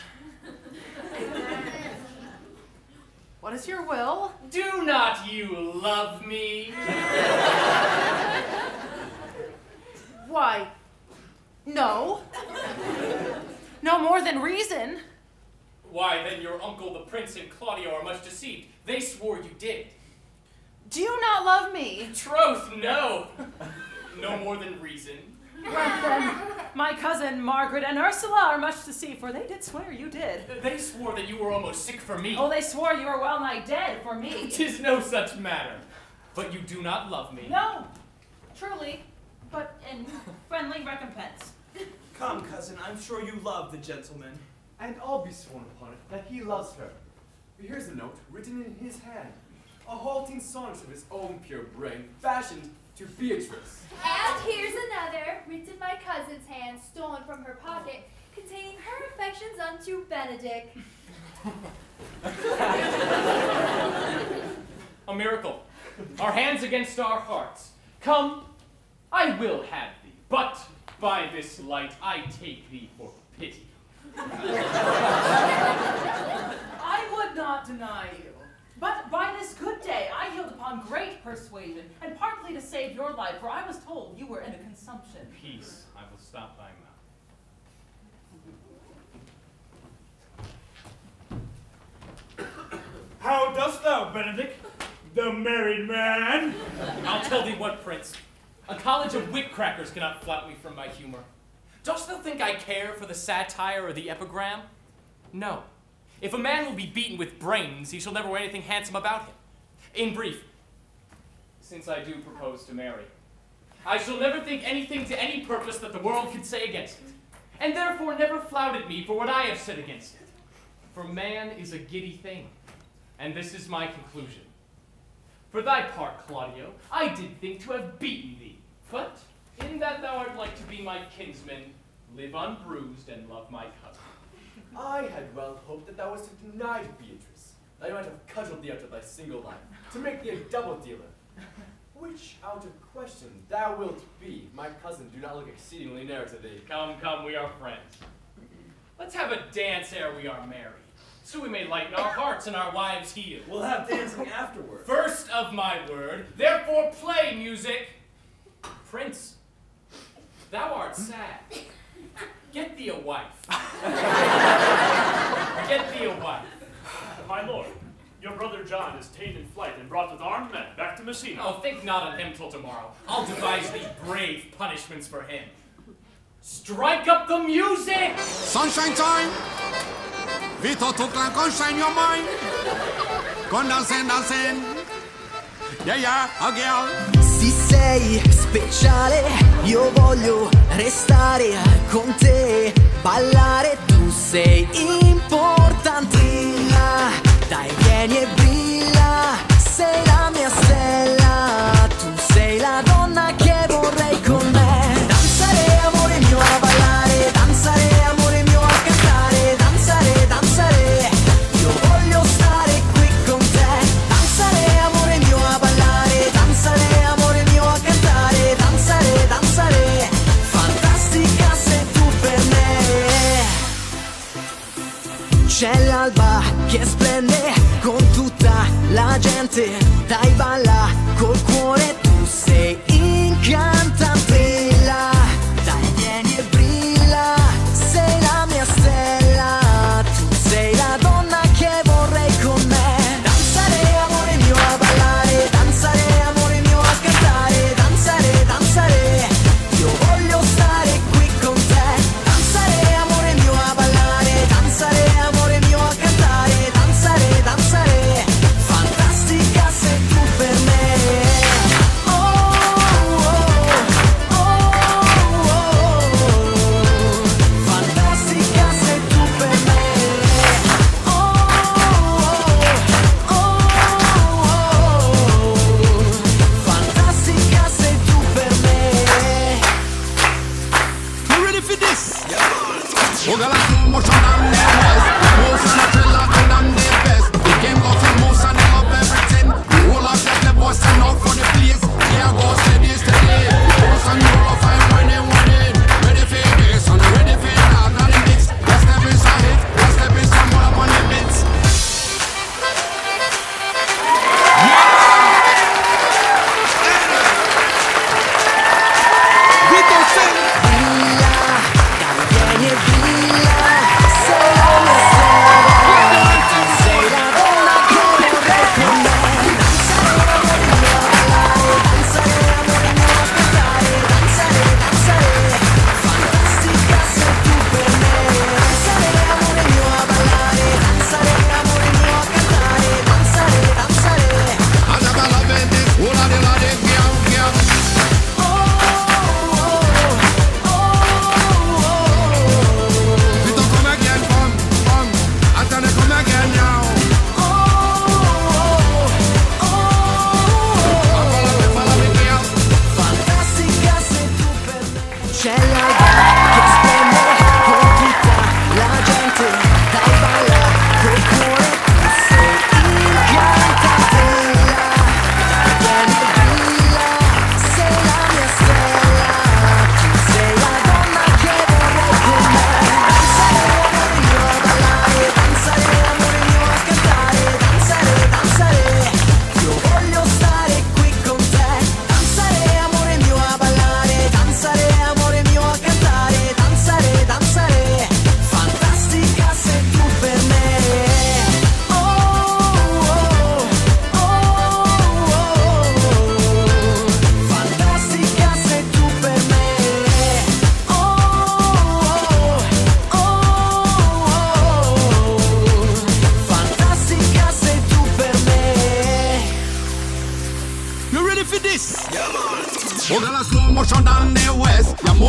F: What is your will?
H: Do not you love me?
F: Why, no. No more than reason.
H: Why, then your uncle, the Prince, and Claudio are much deceived. They swore you did.
F: Do you not love me?
H: Troth, no. No more than reason.
F: Well then, my cousin Margaret and Ursula are much deceived, for they did swear you did.
H: They swore that you were almost sick for me.
F: Oh, they swore you were well nigh dead for me.
H: 'Tis no such matter. But you do not love me.
F: No, truly, but in friendly recompense.
D: Come, cousin, I'm sure you love the gentleman.
I: And I'll be sworn upon it that he loves her. Here's a note written in his hand. A halting sonnet of his own pure brain, fashioned to Beatrice.
M: And here's another, written by cousin's hand, stolen from her pocket, containing her affections unto Benedict.
H: A miracle. Our hands against our hearts. Come, I will have thee, but by this light I take thee for pity.
F: I would not deny you. But by this good day I yield upon great persuasion, and partly to save your life, for I was told you were in a consumption.
H: Peace, I will stop thy mouth.
G: How dost thou, Benedict, the married man?
H: I'll tell thee what, Prince. A college of wit-crackers cannot flout me from my humor. Dost thou think I care for the satire or the epigram? No. If a man will be beaten with brains, he shall never wear anything handsome about him. In brief, since I do propose to marry, I shall never think anything to any purpose that the world can say against it, and therefore never flout at me for what I have said against it. For man is a giddy thing, and this is my conclusion. For thy part, Claudio, I did think to have beaten thee, but in that thou art like to be my kinsman, live unbruised and love my cousin.
I: I had well hoped that thou wast denied Beatrice, that I might have cudgelled thee out of thy single life, to make thee a double dealer. Which, out of question, thou wilt be. My cousin do not look exceedingly near to thee.
H: Come, come, we are friends. Let's have a dance ere we are married, so we may lighten our hearts and our wives heal.
D: We'll have dancing afterward.
H: First of my word, therefore play music. Prince, thou art sad. Get thee a wife. Get thee a wife.
E: My lord, your brother John is ta'en in flight and brought with armed men back to Messina.
H: Oh, think not on him till tomorrow. I'll devise thee brave punishments for him. Strike up the music!
B: Sunshine time! Vito Tuklan, sunshine your mind! Con dancing, dancing! Yeah, a girl!
V: Se sei speciale, io voglio restare con te, ballare, tu sei importante. Dai, vieni e brilla, sei la mia stella, tu sei la donna che vorrei con me. Danzare, amore mio, a ballare, danzare, amore mio, a cantare, danzare, danzare, io voglio stare qui con te. Danzare, amore mio, a ballare, danzare, amore mio, a cantare, danzare, danzare, fantastica sei tu per me. C'è l'alba che splende con tutta la gente, dai balla col cuore, tu sei incantante. Dai, vieni e brilla, sei la mia stella, tu sei la donna che vorrei con me. Danzare, amore mio, a ballare, danzare, amore mio, a cantare, danzare, danzare, io voglio stare qui con te. Danzare, amore mio, a ballare, danzare, amore mio, a cantare, danzare, danzare, fantastica sei tu per me. Oh, oh, oh, oh, fantastica sei tu per me. Oh, oh, oh, fantastica sei tu per me.
B: You ready for this? Oh, girl, I slow motion and the best. Motion and thriller and the best. The game goes in motion, they love everything. The whole of the boys stand out for the place. Here goes steady, steady. Motion, you're off and when they want it. Ready for your bass and ready for your dog, not the mix. That step is a hit, that step is some more up on the bits. Vito sing.
V: Vieni e brilla, sei la mia stella, sei la donna che vorrei con me. Danzare, amore mio, a ballare, danzare, amore mio, a cantare,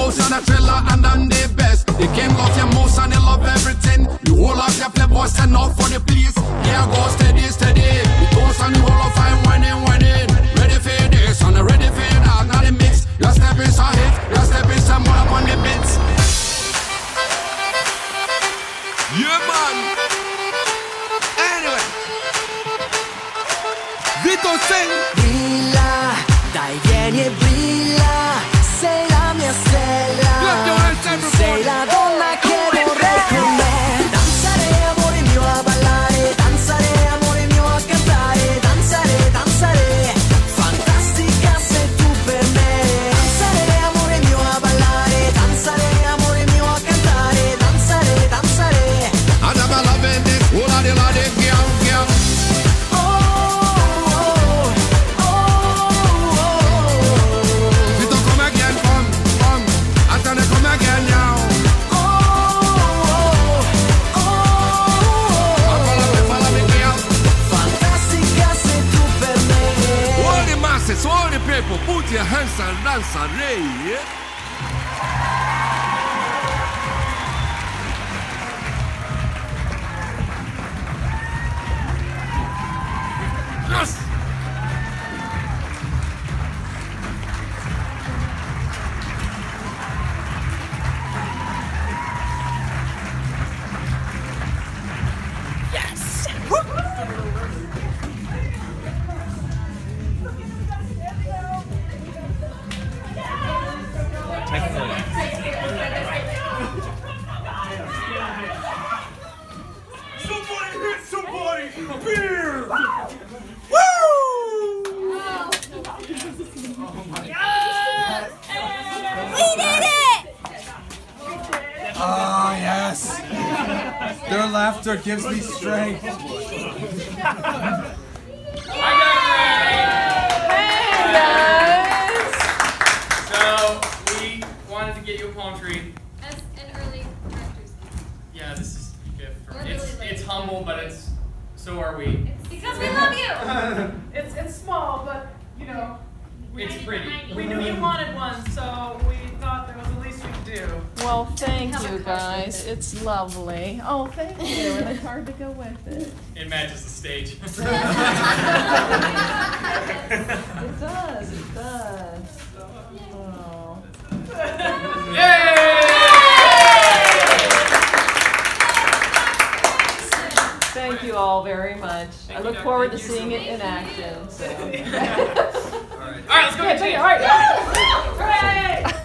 B: motion a thriller and I'm the best. The game love your motion, they love everything. The whole of your playboys stand out for the place. Here go steady, steady. The toast and the whole of fine winning, winning. Ready for this and ready for that. Now the mix. Your step is a hit. Your step is some more up on the bits. Yeah, man. Anyway, Vito sing.
V: Brilla, dai vieni e brilla. Sei la mia stella. Sei la donna che vorrei con me. Danzare amore mio a ballare. Danzare amore mio a cantare. Danzare, danzare. Fantastica sei tu per me. Danzare amore mio a ballare. Danzare amore mio a cantare. Danzare, danzare.
B: I never loving this. All of the ladies, girl, girl. Vito come again, come. I tell you come again now. Follow me, girl.
V: Fantastica sei tu per me.
B: All the masses, all the people, put your hands and dance and ray, yeah? Yes!
L: Somebody hit somebody! Beer!
B: Woo!
M: We did it!
P: Ah, yes. Their laughter gives me strength.
H: Hey guys! So we wanted to get you a palm tree.
C: As an early director's gift.
H: Yeah, this is a gift from.
C: We're really late.
H: It's humble, but it's so are we.
C: Because we love you!
F: It's small, but you know,
H: It's pretty.
F: we knew you wanted one, so we thought that was the least we could do.
W: Well, thank you guys. It's lovely. Oh, thank you. And it's hard to go with it.
H: It matches the stage.
W: It does. It does. Oh. Thank you all very much. I look forward to seeing it in action. So.
H: All right, let's go.
W: Yeah, take it. All right.
F: Hooray!